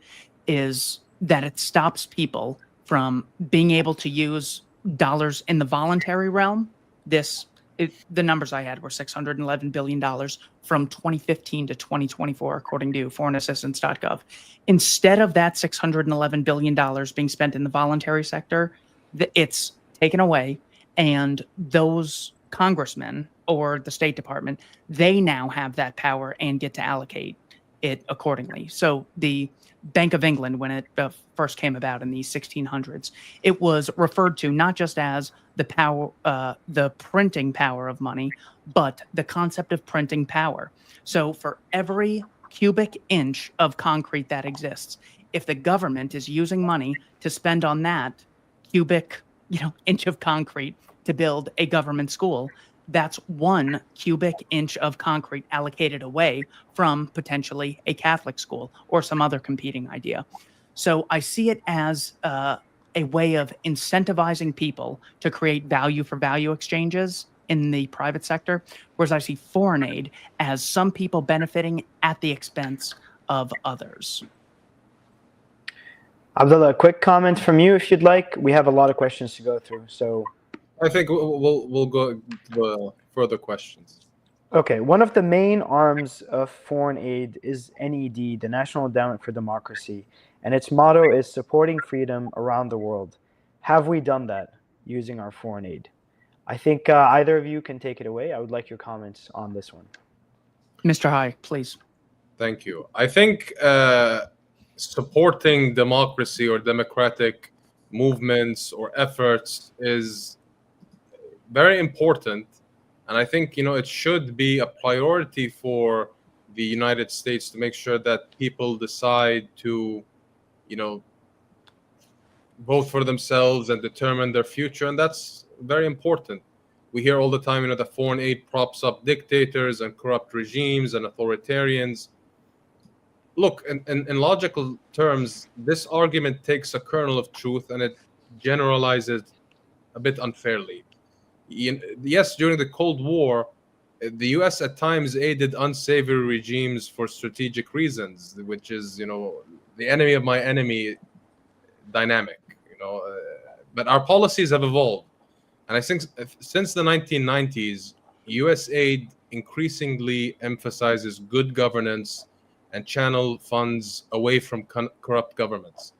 is that it stops people from being able to use dollars in the voluntary realm. The numbers I had were $611 billion from 2015 to 2024, according to foreignassistance.gov. Instead of that $611 billion being spent in the voluntary sector, it's taken away, and those congressmen or the State Department, they now have that power and get to allocate it accordingly. So the Bank of England, when it first came about in the 1600s, it was referred to not just as the power, the printing power of money, but the concept of printing power. So for every cubic inch of concrete that exists, if the government is using money to spend on that cubic, inch of concrete to build a government school, that's 1 cubic inch of concrete allocated away from potentially a Catholic school or some other competing idea. So I see it as a way of incentivizing people to create value for value exchanges in the private sector, whereas I see foreign aid as some people benefiting at the expense of others. Abdullah, a quick comment from you if you'd like. We have a lot of questions to go through, so I think we'll go to further questions. okay. One of the main arms of foreign aid is NED, the National Endowment for Democracy, and its motto is supporting freedom around the world. Have we done that using our foreign aid? I think either of you can take it away. I would like your comments on this one. Mr. Hayek, please. Thank you. I think supporting democracy or democratic movements or efforts is very important, and I think it should be a priority for the United States to make sure that people decide to vote for themselves and determine their future, and that's very important. We hear all the time that foreign aid props up dictators and corrupt regimes and authoritarians. Look, in logical terms, this argument takes a kernel of truth and it generalizes a bit unfairly. Yes, during the Cold War, the U.S. at times aided unsavory regimes for strategic reasons, which is, the enemy of my enemy dynamic. But our policies have evolved, and I think since the 1990s, U.S. aid increasingly emphasizes good governance and channel funds away from corrupt governments.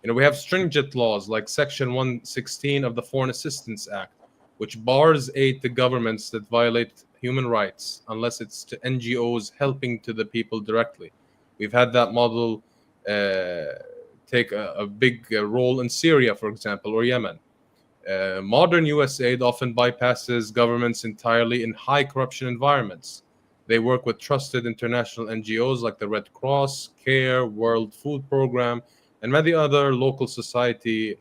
We have stringent laws like Section 116 of the Foreign Assistance Act, which bars aid to governments that violate human rights unless it's to NGOs helping to the people directly. We've had that model take a big role in Syria, for example, or Yemen. Modern US aid often bypasses governments entirely in high corruption environments. They work with trusted international NGOs like the Red Cross, CARE, World Food Program, and many other local civil society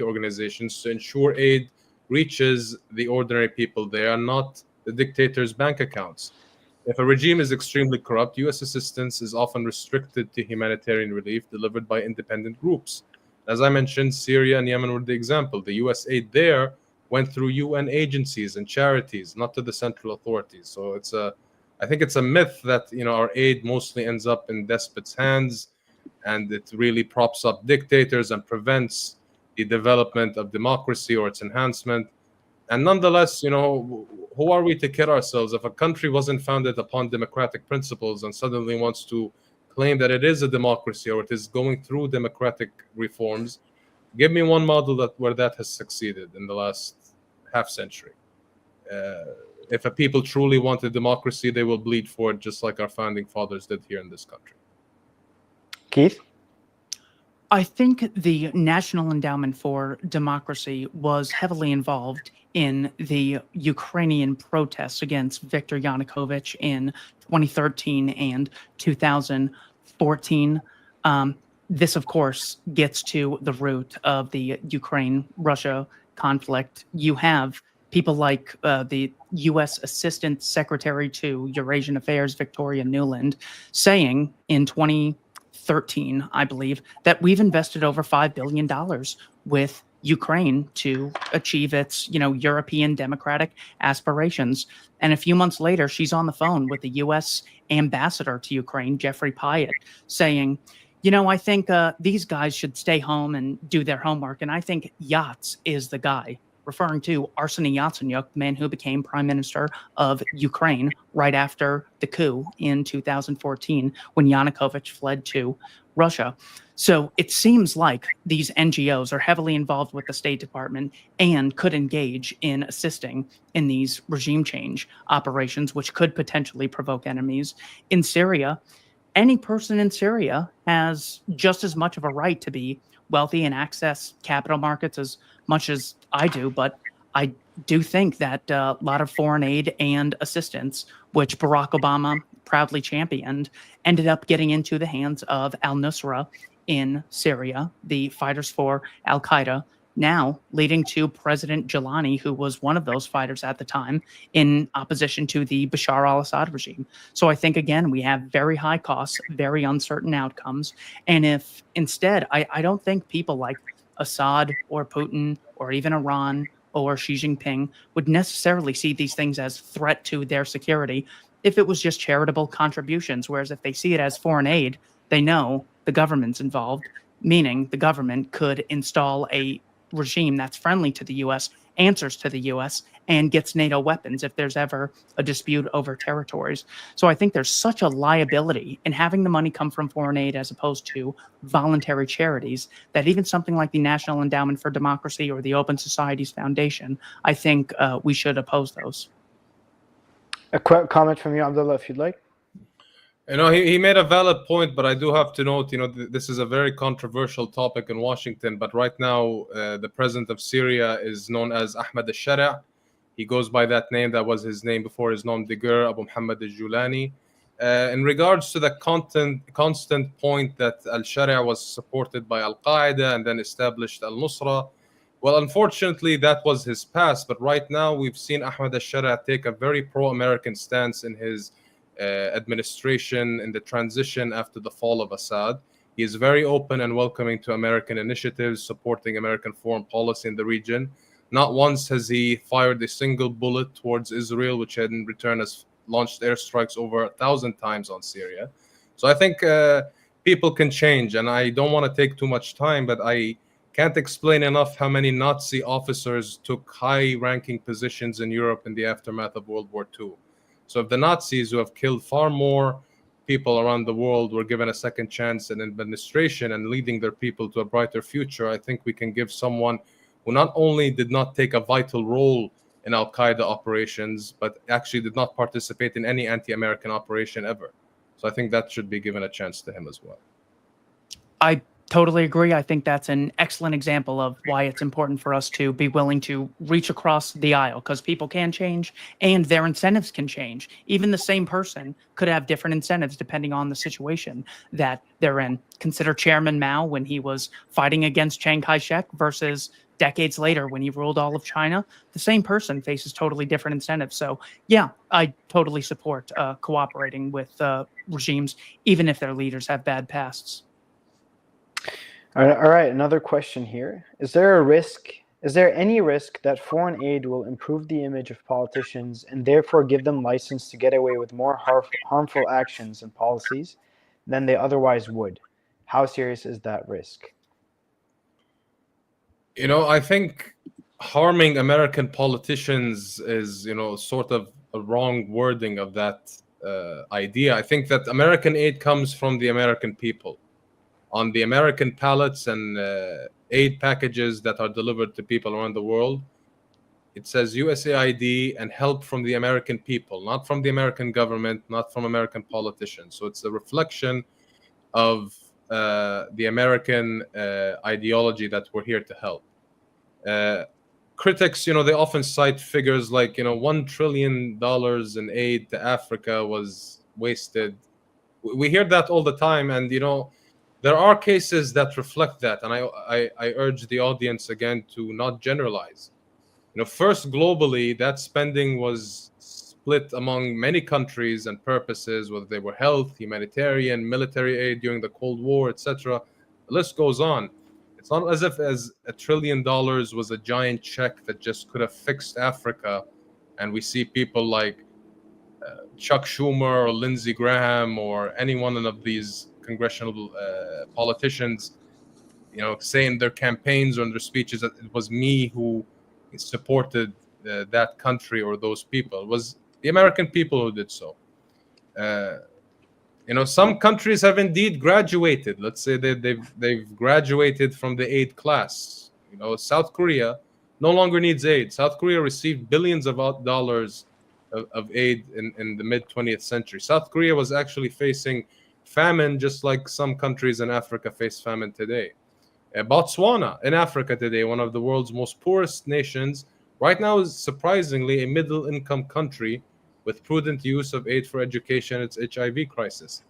organizations to ensure aid reaches the ordinary people there and not the dictator's bank accounts. If a regime is extremely corrupt, U.S. assistance is often restricted to humanitarian relief delivered by independent groups. As I mentioned, Syria and Yemen were the example. The U.S. aid there went through UN agencies and charities, not to the central authorities. So I think it's a myth that our aid mostly ends up in despots' hands, and it really props up dictators and prevents the development of democracy or its enhancement. And nonetheless, who are we to kid ourselves? If a country wasn't founded upon democratic principles and suddenly wants to claim that it is a democracy or it is going through democratic reforms, give me one model where that has succeeded in the last half century. If a people truly wanted democracy, they will bleed for it, just like our founding fathers did here in this country. Keith? I think the National Endowment for Democracy was heavily involved in the Ukrainian protests against Viktor Yanukovych in 2013 and 2014. This, of course, gets to the root of the Ukraine-Russia conflict. You have people like the U.S. Assistant Secretary to Eurasian Affairs, Victoria Nuland, saying in 2013 13, I believe, that we've invested over $5 billion with Ukraine to achieve its, European democratic aspirations. And a few months later, she's on the phone with the U.S. ambassador to Ukraine, Jeffrey Pyatt, saying, I think these guys should stay home and do their homework. And I think Yats is the guy, referring to Arseniy Yatsenyuk, the man who became prime minister of Ukraine right after the coup in 2014 when Yanukovych fled to Russia. So it seems like these NGOs are heavily involved with the State Department and could engage in assisting in these regime change operations, which could potentially provoke enemies. In Syria, any person in Syria has just as much of a right to be wealthy and access capital markets as much as I do, but I do think that a lot of foreign aid and assistance, which Barack Obama proudly championed, ended up getting into the hands of al-Nusra in Syria, the fighters for al-Qaeda, now leading to President Jalani, who was one of those fighters at the time, in opposition to the Bashar al-Assad regime. So I think, again, we have very high costs, very uncertain outcomes. And if instead, I don't think people like Assad or Putin or even Iran or Xi Jinping would necessarily see these things as threat to their security if it was just charitable contributions, whereas if they see it as foreign aid, they know the government's involved, meaning the government could install a regime that's friendly to the U.S., answers to the U.S., and gets NATO weapons if there's ever a dispute over territories. So I think there's such a liability in having the money come from foreign aid as opposed to voluntary charities that even something like the National Endowment for Democracy or the Open Societies Foundation, I think we should oppose those. A quick comment from you, Abdullah, if you'd like. He made a valid point, but I do have to note, this is a very controversial topic in Washington. But right now, the president of Syria is known as Ahmed al-Shari'. He goes by that name. That was his name before his nom de guerre, Abu Muhammad al-Julani. In regards to the constant point that al-Shari' was supported by al-Qaeda and then established al-Nusra, well, unfortunately, that was his past. But right now, we've seen Ahmed al-Shari' take a very pro-American stance in his administration in the transition after the fall of Assad. He is very open and welcoming to American initiatives, supporting American foreign policy in the region. Not once has he fired a single bullet towards Israel, which in return has launched airstrikes over 1,000 times on Syria. So I think people can change, and I don't want to take too much time, but I can't explain enough how many Nazi officers took high-ranking positions in Europe in the aftermath of World War II. So if the Nazis, who have killed far more people around the world, were given a second chance in administration and leading their people to a brighter future, I think we can give someone who not only did not take a vital role in al-Qaeda operations, but actually did not participate in any anti-American operation ever. So I think that should be given a chance to him as well. I totally agree. I think that's an excellent example of why it's important for us to be willing to reach across the aisle, because people can change and their incentives can change. Even the same person could have different incentives depending on the situation that they're in. Consider Chairman Mao when he was fighting against Chiang Kai-shek versus decades later when he ruled all of China. The same person faces totally different incentives. So yeah, I totally support cooperating with regimes, even if their leaders have bad pasts. All right, another question here. Is there any risk that foreign aid will improve the image of politicians and therefore give them license to get away with more harmful actions and policies than they otherwise would? How serious is that risk? I think harming American politicians is, sort of a wrong wording of that idea. I think that American aid comes from the American people. On the American pallets and aid packages that are delivered to people around the world, it says USAID and help from the American people, not from the American government, not from American politicians. So it's a reflection of the American ideology that we're here to help. Critics, they often cite figures like, $1 trillion in aid to Africa was wasted. We hear that all the time, and, there are cases that reflect that, and I urge the audience again to not generalize. First, globally, that spending was split among many countries and purposes, whether they were health, humanitarian, military aid during the Cold War, etc. The list goes on. It's not as if $1 trillion was a giant check that just could have fixed Africa, and we see people like Chuck Schumer or Lindsey Graham or any one of these congressional politicians, say in their campaigns or in their speeches that it was me who supported that country or those people. It was the American people who did so. Some countries have indeed graduated. Let's say they've graduated from the aid class. South Korea no longer needs aid. South Korea received billions of dollars of aid in the mid-20th century. South Korea was actually facing famine just like some countries in Africa face famine today. Botswana in Africa today, one of the world's most poorest nations, right now is surprisingly a middle-income country with prudent use of aid for education, its HIV crisis.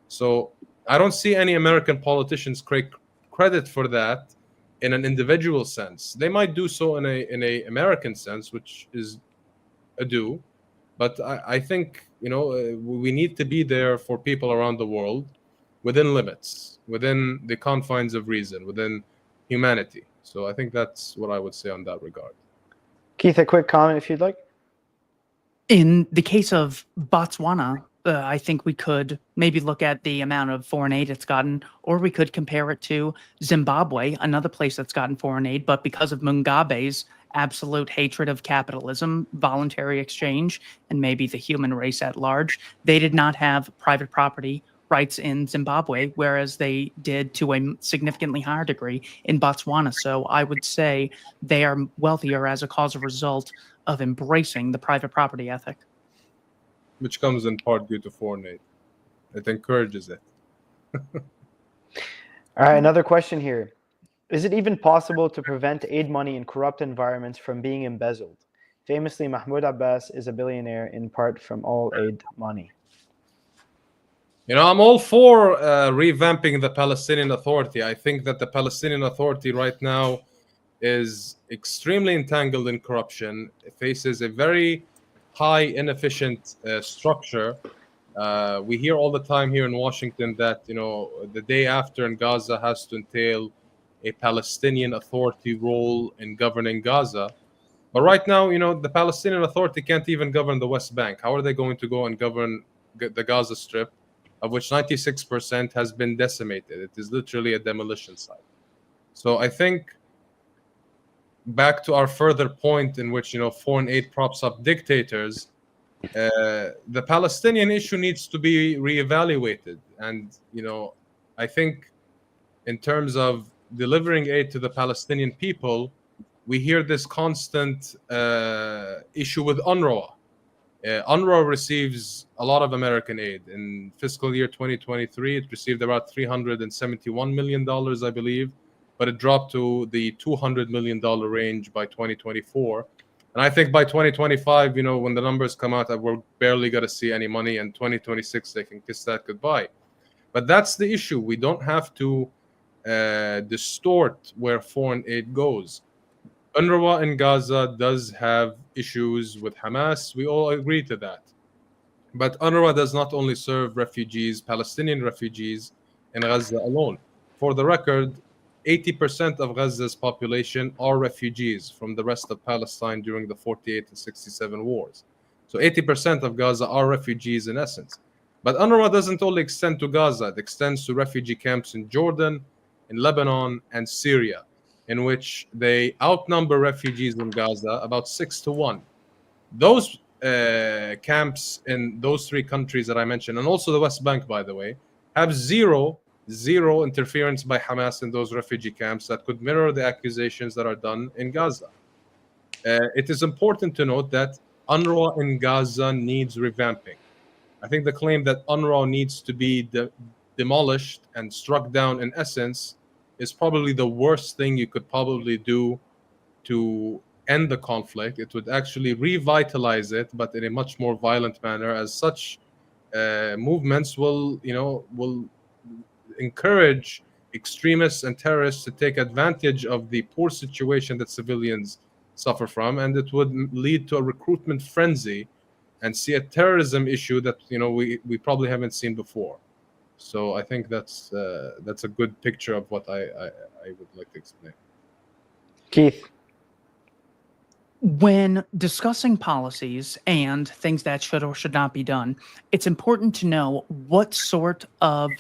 So I don't see any American politicians take credit for that in an individual sense. They might do so in a American sense, which is a do. But I think, we need to be there for people around the world within limits, within the confines of reason, within humanity. So I think that's what I would say on that regard. Keith, a quick comment if you'd like. In the case of Botswana, I think we could maybe look at the amount of foreign aid it's gotten, or we could compare it to Zimbabwe, another place that's gotten foreign aid, but because of Mugabe's absolute hatred of capitalism, voluntary exchange, and maybe the human race at large, they did not have private property rights in Zimbabwe, whereas they did to a significantly higher degree in Botswana. So I would say they are wealthier as a cause of result of embracing the private property ethic. Which comes in part due to foreign aid. It encourages it. All right, another question here. Is it even possible to prevent aid money in corrupt environments from being embezzled? Famously, Mahmoud Abbas is a billionaire in part from all aid money. I'm all for revamping the Palestinian Authority. I think that the Palestinian Authority right now is extremely entangled in corruption. It faces a very high, inefficient structure. We hear all the time here in Washington that, the day after in Gaza has to entail a Palestinian Authority role in governing Gaza. But right now, the Palestinian Authority can't even govern the West Bank. How are they going to go and govern the Gaza Strip, of which 96% has been decimated? It is literally a demolition site. So I think, back to our further point in which, foreign aid props up dictators, the Palestinian issue needs to be reevaluated. And, I think in terms of delivering aid to the Palestinian people, we hear this constant issue with UNRWA. UNRWA receives a lot of American aid. In fiscal year 2023, it received about $371 million, I believe, but it dropped to the $200 million range by 2024. And I think by 2025, when the numbers come out, we're barely going to see any money. And 2026, they can kiss that goodbye. But that's the issue. We don't have to distort where foreign aid goes. UNRWA in Gaza does have issues with Hamas. We all agree to that. But UNRWA does not only serve refugees, Palestinian refugees in Gaza alone. For the record, 80% of Gaza's population are refugees from the rest of Palestine during the 48 and 67 wars. So 80% of Gaza are refugees in essence. But UNRWA doesn't only extend to Gaza. It extends to refugee camps in Jordan, in Lebanon, and Syria, in which they outnumber refugees in Gaza about 6-1. Those camps in those three countries that I mentioned, and also the West Bank, by the way, have zero interference by Hamas in those refugee camps that could mirror the accusations that are done in Gaza. It is important to note that UNRWA in Gaza needs revamping. I think the claim that UNRWA needs to be demolished and struck down in essence is probably the worst thing you could probably do to end the conflict. It would actually revitalize it, but in a much more violent manner, as such movements will encourage extremists and terrorists to take advantage of the poor situation that civilians suffer from, and it would lead to a recruitment frenzy and see a terrorism issue that we probably haven't seen before. So I think that's a good picture of what I would like to explain. Keith. When discussing policies and things that should or should not be done, it's important to know what sort of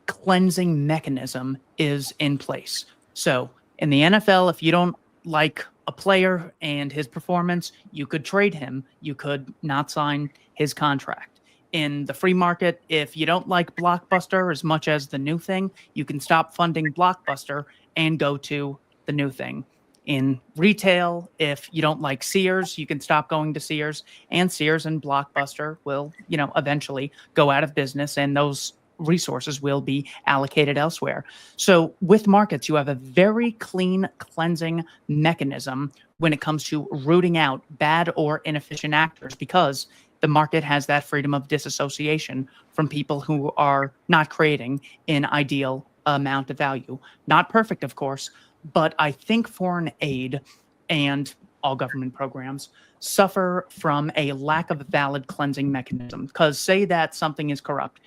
cleansing mechanism is in place. So in the NFL, if you don't like a player and his performance, you could trade him. You could not sign his contract. In the free market, if you don't like Blockbuster as much as the new thing, you can stop funding Blockbuster and go to the new thing. In retail, if you don't like Sears, you can stop going to Sears, and Sears and Blockbuster will, eventually go out of business, and those resources will be allocated elsewhere. So with markets, you have a very clean cleansing mechanism when it comes to rooting out bad or inefficient actors, because the market has that freedom of disassociation from people who are not creating an ideal amount of value. Not perfect, of course, but I think foreign aid and all government programs suffer from a lack of a valid cleansing mechanism. Because say that something is corrupt,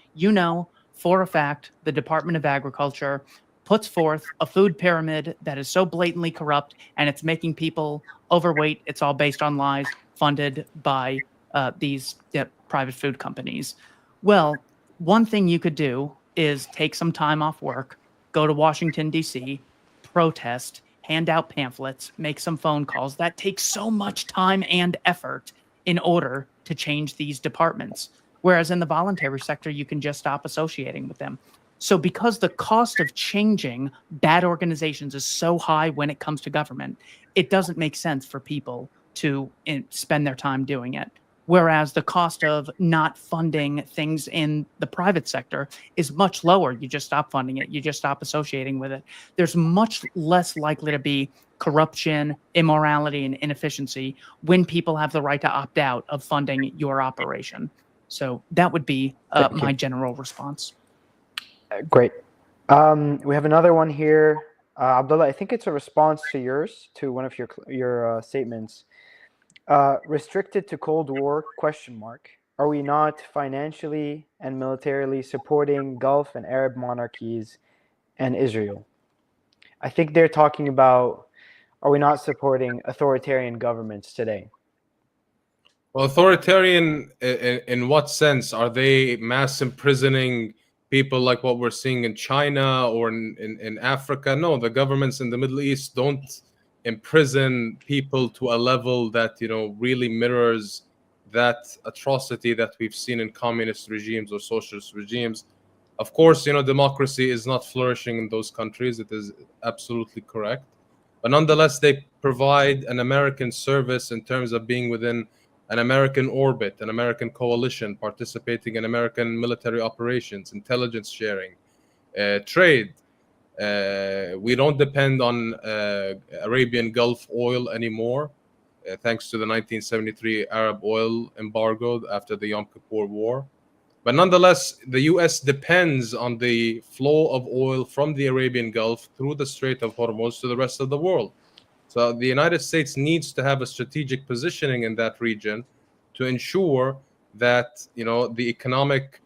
for a fact the Department of Agriculture puts forth a food pyramid that is so blatantly corrupt and it's making people overweight. It's all based on lies funded by these private food companies. Well, one thing you could do is take some time off work, go to Washington, D.C., protest, hand out pamphlets, make some phone calls. That takes so much time and effort in order to change these departments. Whereas in the voluntary sector, you can just stop associating with them. So because the cost of changing bad organizations is so high when it comes to government, it doesn't make sense for people to spend their time doing it. Whereas the cost of not funding things in the private sector is much lower. You just stop funding it. You just stop associating with it. There's much less likely to be corruption, immorality, and inefficiency when people have the right to opt out of funding your operation. So that would be my general response. Great. We have another one here. Abdullah, I think it's a response to yours, to one of your statements. Restricted to Cold War, ? Are we not financially and militarily supporting Gulf and Arab monarchies and Israel? I think they're talking about, are we not supporting authoritarian governments today? Well, authoritarian in what sense? Are they mass imprisoning people like what we're seeing in China or in Africa? No, the governments in the Middle East don't imprison people to a level that really mirrors that atrocity that we've seen in communist regimes or socialist regimes. Of course, democracy is not flourishing in those countries. It is absolutely correct. But nonetheless, they provide an American service in terms of being within an American orbit, an American coalition, participating in American military operations, intelligence sharing, trade. We don't depend on Arabian Gulf oil anymore, thanks to the 1973 Arab oil embargo after the Yom Kippur War. But nonetheless, the U.S. depends on the flow of oil from the Arabian Gulf through the Strait of Hormuz to the rest of the world. So the United States needs to have a strategic positioning in that region to ensure that the economic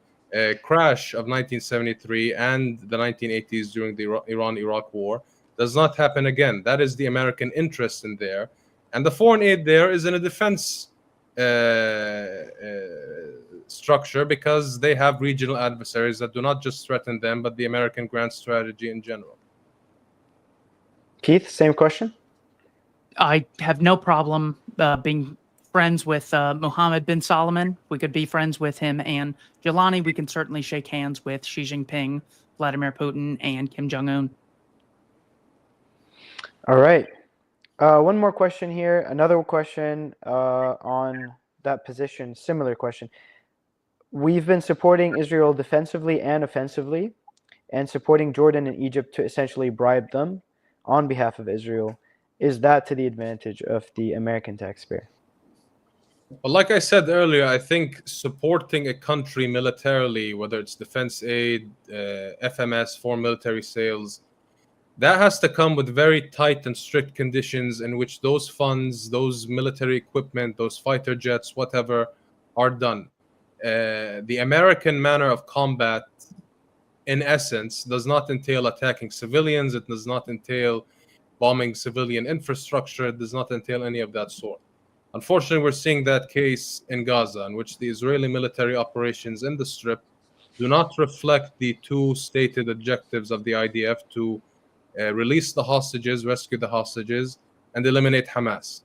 crash of 1973 and the 1980s during the Iran-Iraq War does not happen again. That is the American interest in there. And the foreign aid there is in a defense structure, because they have regional adversaries that do not just threaten them, but the American grand strategy in general. Keith, same question? I have no problem being friends with Mohammed bin Salman. We could be friends with him and Jelani. We can certainly shake hands with Xi Jinping, Vladimir Putin, and Kim Jong-un. All right. One more question here. Another question on that position. Similar question. We've been supporting Israel defensively and offensively, and supporting Jordan and Egypt to essentially bribe them on behalf of Israel. Is that to the advantage of the American taxpayer? Well, like I said earlier, I think supporting a country militarily, whether it's defense aid, FMS, foreign military sales, that has to come with very tight and strict conditions in which those funds, those military equipment, those fighter jets, whatever, are done. The American manner of combat, in essence, does not entail attacking civilians. It does not entail bombing civilian infrastructure. It does not entail any of that sort. Unfortunately, we're seeing that case in Gaza, in which the Israeli military operations in the Strip do not reflect the two stated objectives of the IDF to release the hostages, rescue the hostages, and eliminate Hamas.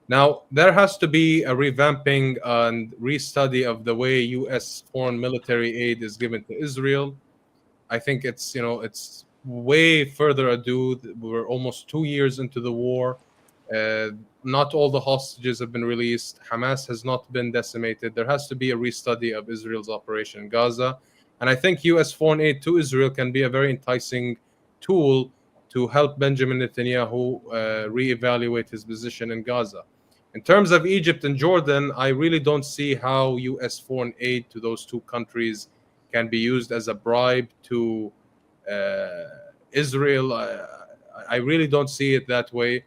Now, there has to be a revamping and restudy of the way U.S. foreign military aid is given to Israel. I think it's way further ado. We're almost 2 years into the war. Not all the hostages have been released. Hamas has not been decimated. There has to be a restudy of Israel's operation in Gaza. And I think U.S. foreign aid to Israel can be a very enticing tool to help Benjamin Netanyahu reevaluate his position in Gaza. In terms of Egypt and Jordan, I really don't see how U.S. foreign aid to those two countries can be used as a bribe to Israel. I really don't see it that way.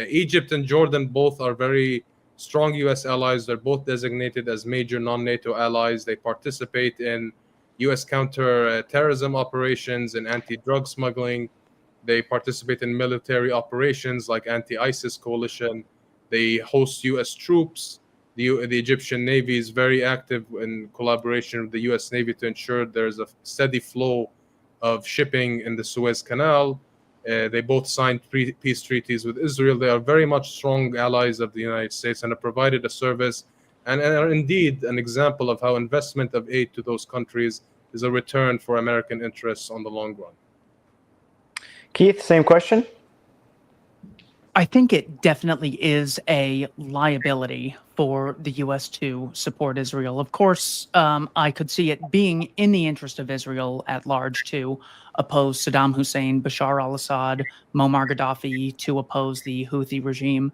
Egypt and Jordan both are very strong U.S. allies. They're both designated as major non-NATO allies. They participate in U.S. counter-terrorism operations and anti-drug smuggling. They participate in military operations like anti-ISIS coalition. They host U.S. troops. The Egyptian Navy is very active in collaboration with the U.S. Navy to ensure there's a steady flow of shipping in the Suez Canal. They both signed peace treaties with Israel. They are very much strong allies of the United States and have provided a service and are indeed an example of how investment of aid to those countries is a return for American interests on the long run. Keith, same question. I think it definitely is a liability for the U.S. to support Israel. Of course, I could see it being in the interest of Israel at large to oppose Saddam Hussein, Bashar al-Assad, Muammar Gaddafi, to oppose the Houthi regime.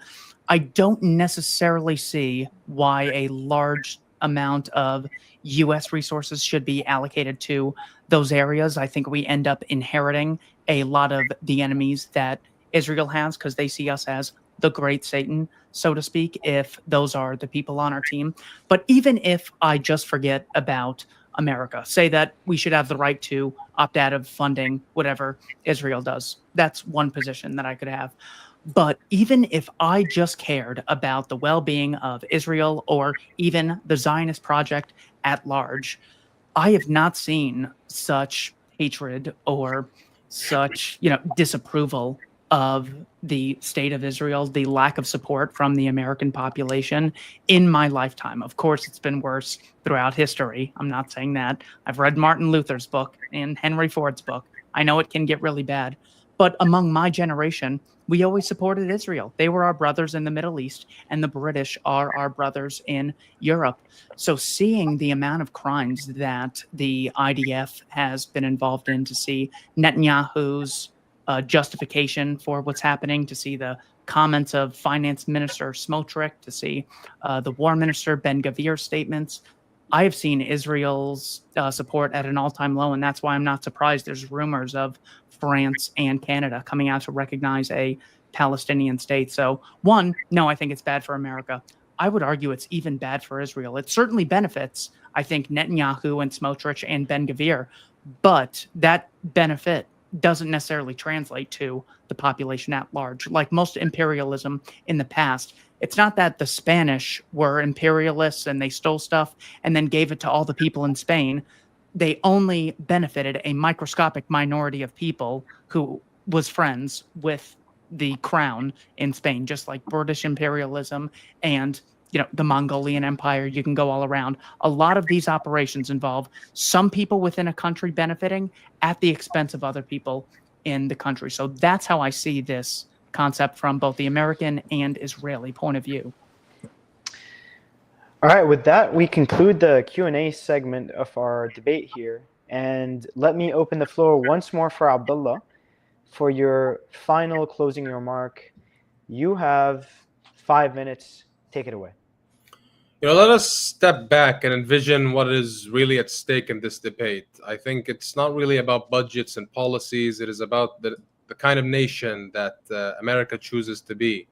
I don't necessarily see why a large amount of U.S. resources should be allocated to those areas. I think we end up inheriting a lot of the enemies that Israel has, because they see us as the great Satan, so to speak, if those are the people on our team. But even if I just forget about America, say that we should have the right to opt out of funding whatever Israel does, that's one position that I could have. But even if I just cared about the well-being of Israel or even the Zionist project at large, I have not seen such hatred or such, disapproval of the state of Israel, the lack of support from the American population in my lifetime. Of course, it's been worse throughout history. I'm not saying that. I've read Martin Luther's book and Henry Ford's book. I know it can get really bad. But among my generation, we always supported Israel. They were our brothers in the Middle East, and the British are our brothers in Europe. So seeing the amount of crimes that the IDF has been involved in, to see Netanyahu's justification for what's happening, to see the comments of Finance Minister Smotrich, to see the War Minister Ben-Gvir's statements, I have seen Israel's support at an all-time low, and that's why I'm not surprised there's rumors of France and Canada coming out to recognize a Palestinian state. So, one, no, I think it's bad for America. I would argue it's even bad for Israel. It certainly benefits, I think, Netanyahu and Smotrich and Ben-Gvir, but that benefit doesn't necessarily translate to the population at large. Like most imperialism in the past, it's not that the Spanish were imperialists and they stole stuff and then gave it to all the people in Spain. They only benefited a microscopic minority of people who was friends with the crown in Spain, just like British imperialism and the Mongolian Empire. You can go all around. A lot of these operations involve some people within a country benefiting at the expense of other people in the country. So that's how I see this concept from both the American and Israeli point of view. All right, with that, we conclude the Q&A segment of our debate here. And let me open the floor once more for Abdullah for your final closing remark. You have 5 minutes. Take it away. Let us step back and envision what is really at stake in this debate. I think it's not really about budgets and policies. It is about the kind of nation that America chooses to be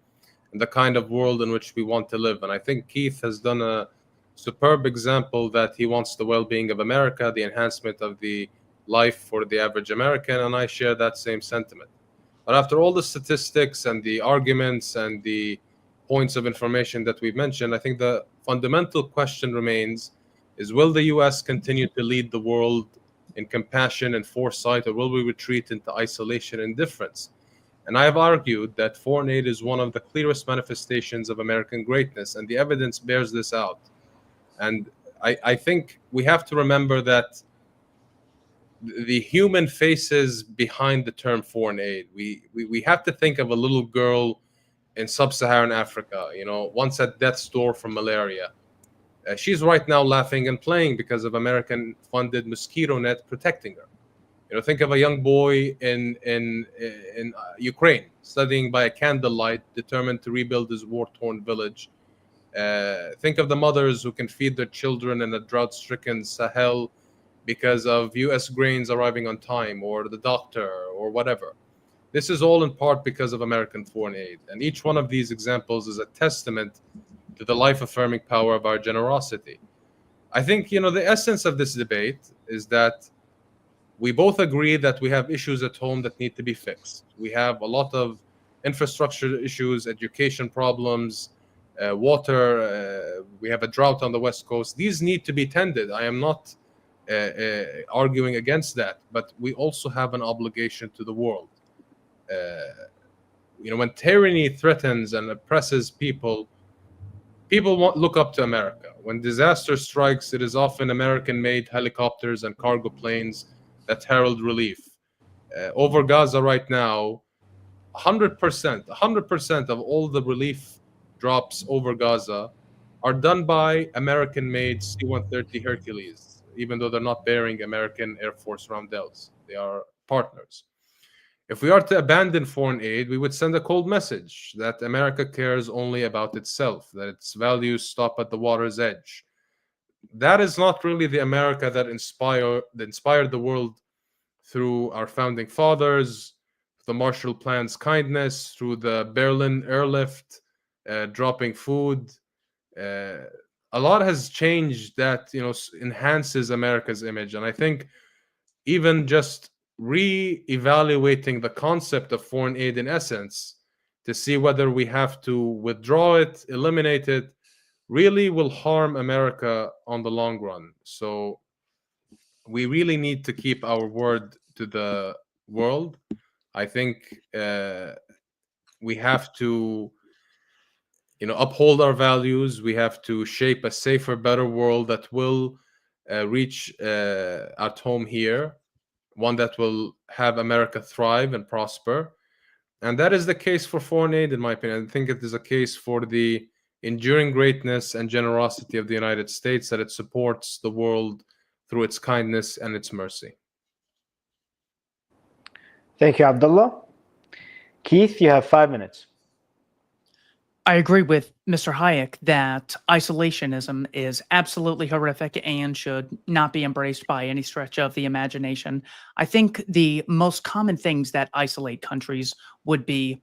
and the kind of world in which we want to live. And I think Keith has done a superb example that he wants the well-being of America, the enhancement of the life for the average American, and I share that same sentiment. But after all the statistics and the arguments and the points of information that we've mentioned, I think the fundamental question remains is, will the US continue to lead the world in compassion and foresight, or will we retreat into isolation and indifference? And I have argued that foreign aid is one of the clearest manifestations of American greatness, and the evidence bears this out. And I think we have to remember that the human faces behind the term foreign aid. We have to think of a little girl in sub-Saharan Africa, once at death's door from malaria. She's right now laughing and playing because of American-funded mosquito net protecting her. Think of a young boy in Ukraine studying by a candlelight, determined to rebuild his war-torn village. Think of the mothers who can feed their children in a drought-stricken Sahel because of US grains arriving on time, or the doctor, or whatever. This is all in part because of American foreign aid. And each one of these examples is a testament to the life-affirming power of our generosity. I think, the essence of this debate is that we both agree that we have issues at home that need to be fixed. We have a lot of infrastructure issues, education problems, water. We have a drought on the West Coast. These need to be tended. I am not arguing against that, but we also have an obligation to the world. When tyranny threatens and oppresses people look up to America. When disaster strikes, it is often American-made helicopters and cargo planes that herald relief. Over Gaza right now, 100% of all the relief drops over Gaza are done by American-made C-130 Hercules, even though they're not bearing American Air Force roundels. They are partners. If we are to abandon foreign aid, we would send a cold message that America cares only about itself, that its values stop at the water's edge. That is not really the America that inspired the world through our founding fathers, the Marshall Plan's kindness, through the Berlin airlift, dropping food. A lot has changed that enhances America's image. And I think even just re-evaluating the concept of foreign aid in essence to see whether we have to withdraw it, eliminate it, really will harm America on the long run. So we really need to keep our word to the world. I think we have to uphold our values. We have to shape a safer, better world that will reach at home here, one that will have America thrive and prosper. And that is the case for foreign aid, in my opinion. I think it is a case for the enduring greatness and generosity of the United States, that it supports the world through its kindness and its mercy. Thank you, Abdullah. Keith, you have 5 minutes. I agree with Mr. Hayek that isolationism is absolutely horrific and should not be embraced by any stretch of the imagination. I think the most common things that isolate countries would be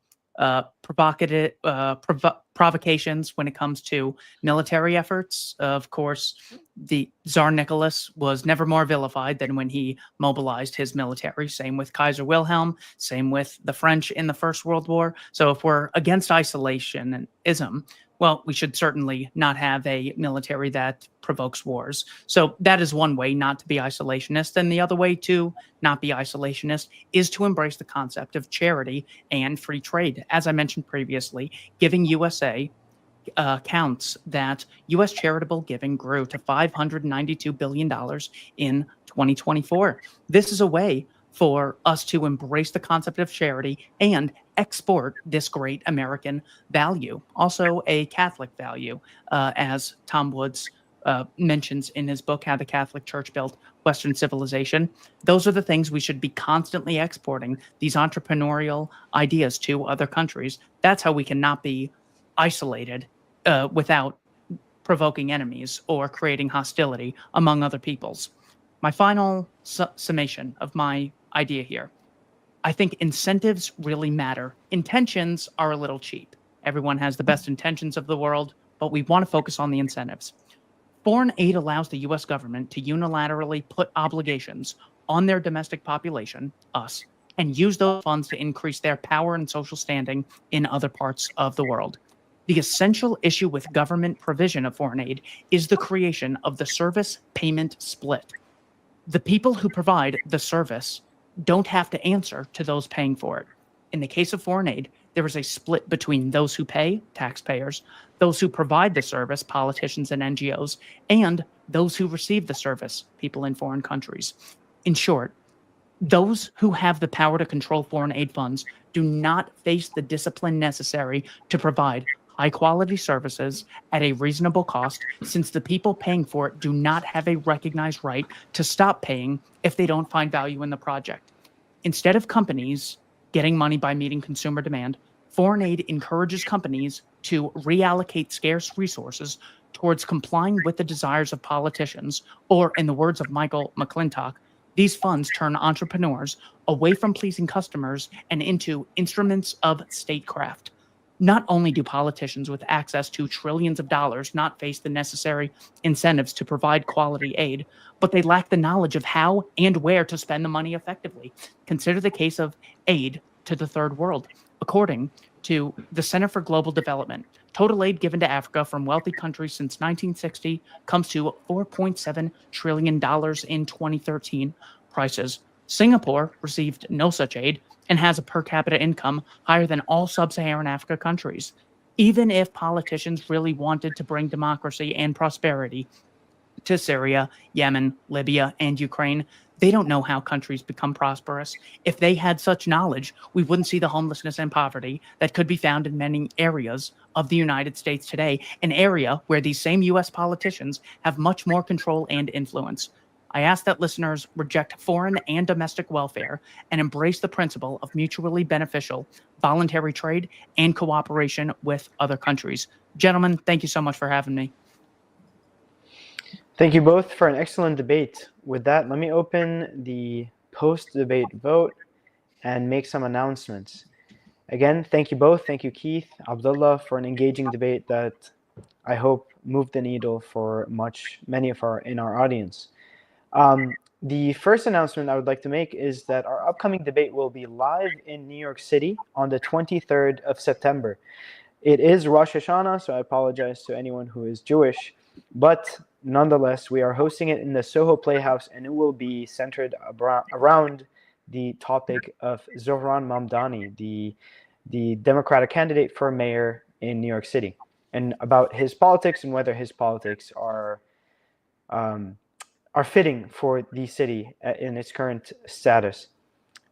provocations when it comes to military efforts. Of course, the Tsar Nicholas was never more vilified than when he mobilized his military. Same with Kaiser Wilhelm, same with the French in the First World War. So if we're against isolationism, well, we should certainly not have a military that provokes wars. So that is one way not to be isolationist. And the other way to not be isolationist is to embrace the concept of charity and free trade. As I mentioned previously, Giving USA counts that U.S. charitable giving grew to $592 billion in 2024. This is a way for us to embrace the concept of charity and export this great American value, also a Catholic value, as Tom Woods mentions in his book, How the Catholic Church Built Western Civilization. Those are the things we should be constantly exporting, these entrepreneurial ideas to other countries. That's how we cannot be isolated without provoking enemies or creating hostility among other peoples. My final summation of my idea here. I think incentives really matter. Intentions are a little cheap. Everyone has the best intentions of the world, but we want to focus on the incentives. Foreign aid allows the U.S. government to unilaterally put obligations on their domestic population, us, and use those funds to increase their power and social standing in other parts of the world. The essential issue with government provision of foreign aid is the creation of the service payment split. The people who provide the service don't have to answer to those paying for it. In the case of foreign aid, there is a split between those who pay, taxpayers, those who provide the service, politicians and NGOs, and those who receive the service, people in foreign countries. In short, those who have the power to control foreign aid funds do not face the discipline necessary to provide high-quality services at a reasonable cost, since the people paying for it do not have a recognized right to stop paying if they don't find value in the project. Instead of companies getting money by meeting consumer demand, foreign aid encourages companies to reallocate scarce resources towards complying with the desires of politicians, or, in the words of Michael McClintock, these funds turn entrepreneurs away from pleasing customers and into instruments of statecraft. Not only do politicians with access to trillions of dollars not face the necessary incentives to provide quality aid, but they lack the knowledge of how and where to spend the money effectively. Consider the case of aid to the third world. According to the Center for Global Development, total aid given to Africa from wealthy countries since 1960 comes to $4.7 trillion in 2013 prices. Singapore received no such aid and has a per capita income higher than all sub-Saharan Africa countries. Even if politicians really wanted to bring democracy and prosperity to Syria, Yemen, Libya, and Ukraine, they don't know how countries become prosperous. If they had such knowledge, we wouldn't see the homelessness and poverty that could be found in many areas of the United States today, an area where these same U.S. politicians have much more control and influence. I ask that listeners reject foreign and domestic welfare and embrace the principle of mutually beneficial voluntary trade and cooperation with other countries. Gentlemen, thank you so much for having me. Thank you both for an excellent debate. With that, let me open the post-debate vote and make some announcements. Again, thank you both. Thank you, Keith, Abdullah, for an engaging debate that I hope moved the needle for many of our audience. The first announcement I would like to make is that our upcoming debate will be live in New York City on the 23rd of September. It is Rosh Hashanah, so I apologize to anyone who is Jewish, but nonetheless, we are hosting it in the Soho Playhouse, and it will be centered around the topic of Zohran Mamdani, the Democratic candidate for mayor in New York City, and about his politics and whether his politics are fitting for the city in its current status.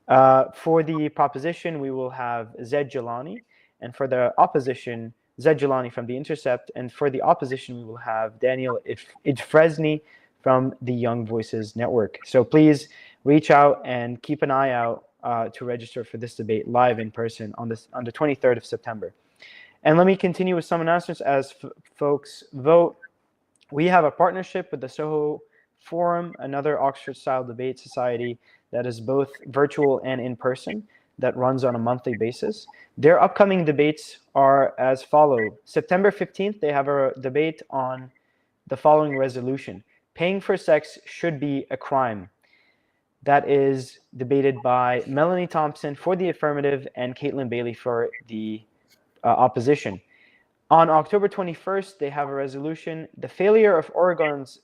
For the proposition, we will have Zed Jalani, and for the opposition, Zed Jalani from The Intercept, and for the opposition, we will have Daniel Idfresny from the Young Voices Network. So please reach out and keep an eye out to register for this debate live in person on the 23rd of September. And let me continue with some announcements as folks vote. We have a partnership with the Soho Forum, another Oxford-style debate society that is both virtual and in person, that runs on a monthly basis. Their upcoming debates are as follows. September 15th, they have a debate on the following resolution: paying for sex should be a crime. That is debated by Melanie Thompson for the affirmative and Caitlin Bailey for the opposition. On October 21st, they have a resolution: the failure of Oregon's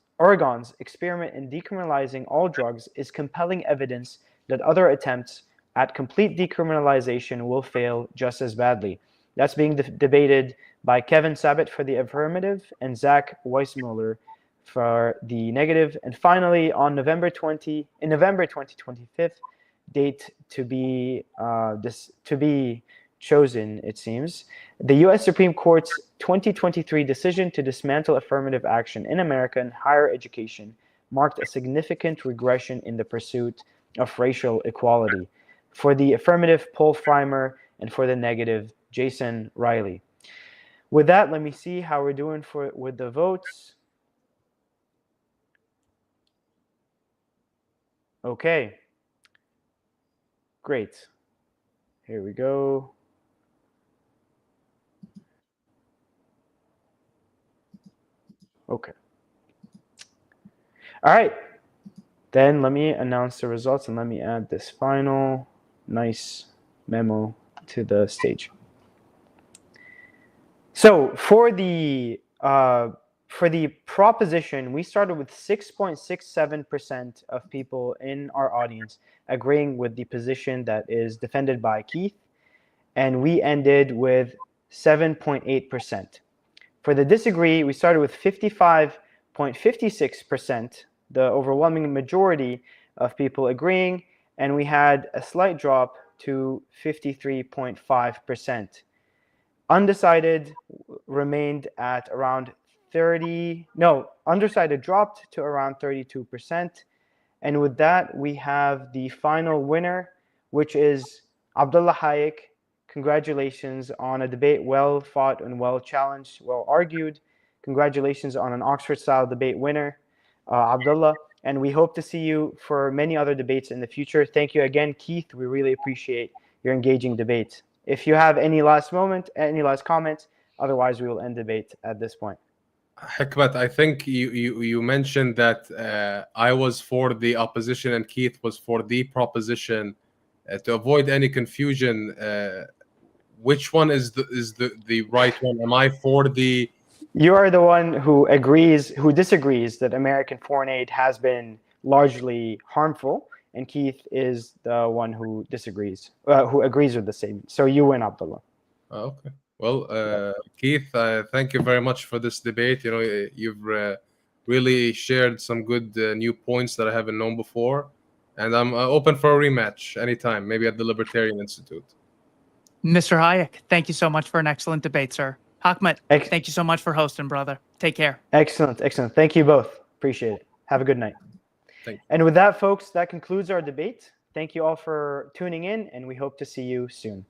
experiment in decriminalizing all drugs is compelling evidence that other attempts at complete decriminalization will fail just as badly. That's being debated by Kevin Sabat for the affirmative and Zach Weissmuller for the negative. And finally, on November 2025, date to be chosen, it seems, the U.S. Supreme Court's 2023 decision to dismantle affirmative action in American higher education marked a significant regression in the pursuit of racial equality. For the affirmative, Paul Freimer, and for the negative, Jason Riley. With that, let me see how we're doing with the votes. Okay. Great. Here we go. Okay. All right. Then let me announce the results and let me add this final nice memo to the stage. So for the proposition, we started with 6.67% of people in our audience agreeing with the position that is defended by Keith, and we ended with 7.8%. For the disagree, we started with 55.56%, the overwhelming majority of people agreeing, and we had a slight drop to 53.5%. Undecided remained at around undecided dropped to around 32%. And with that, we have the final winner, which is Abdullah Hayek. Congratulations on a debate well fought and well challenged, well argued. Congratulations on an Oxford-style debate winner, Abdullah. And we hope to see you for many other debates in the future. Thank you again, Keith. We really appreciate your engaging debate. If you have any last comments, otherwise we will end debate at this point. Hikmat, I think you mentioned that I was for the opposition and Keith was for the proposition. To avoid any confusion, which one is the right one? Am I for the... You are the one who disagrees that American foreign aid has been largely harmful, and Keith is the one who disagrees, who agrees with the statement. So you win, Abdullah. Okay. Well, Keith, thank you very much for this debate. You know, you've really shared some good new points that I haven't known before, and I'm open for a rematch anytime, maybe at the Libertarian Institute. Mr. Hayek, thank you so much for an excellent debate, sir. Hikmat, thank you so much for hosting, brother. Take care. Excellent. Thank you both. Appreciate it. Have a good night. Thank you. And with that, folks, that concludes our debate. Thank you all for tuning in, and we hope to see you soon.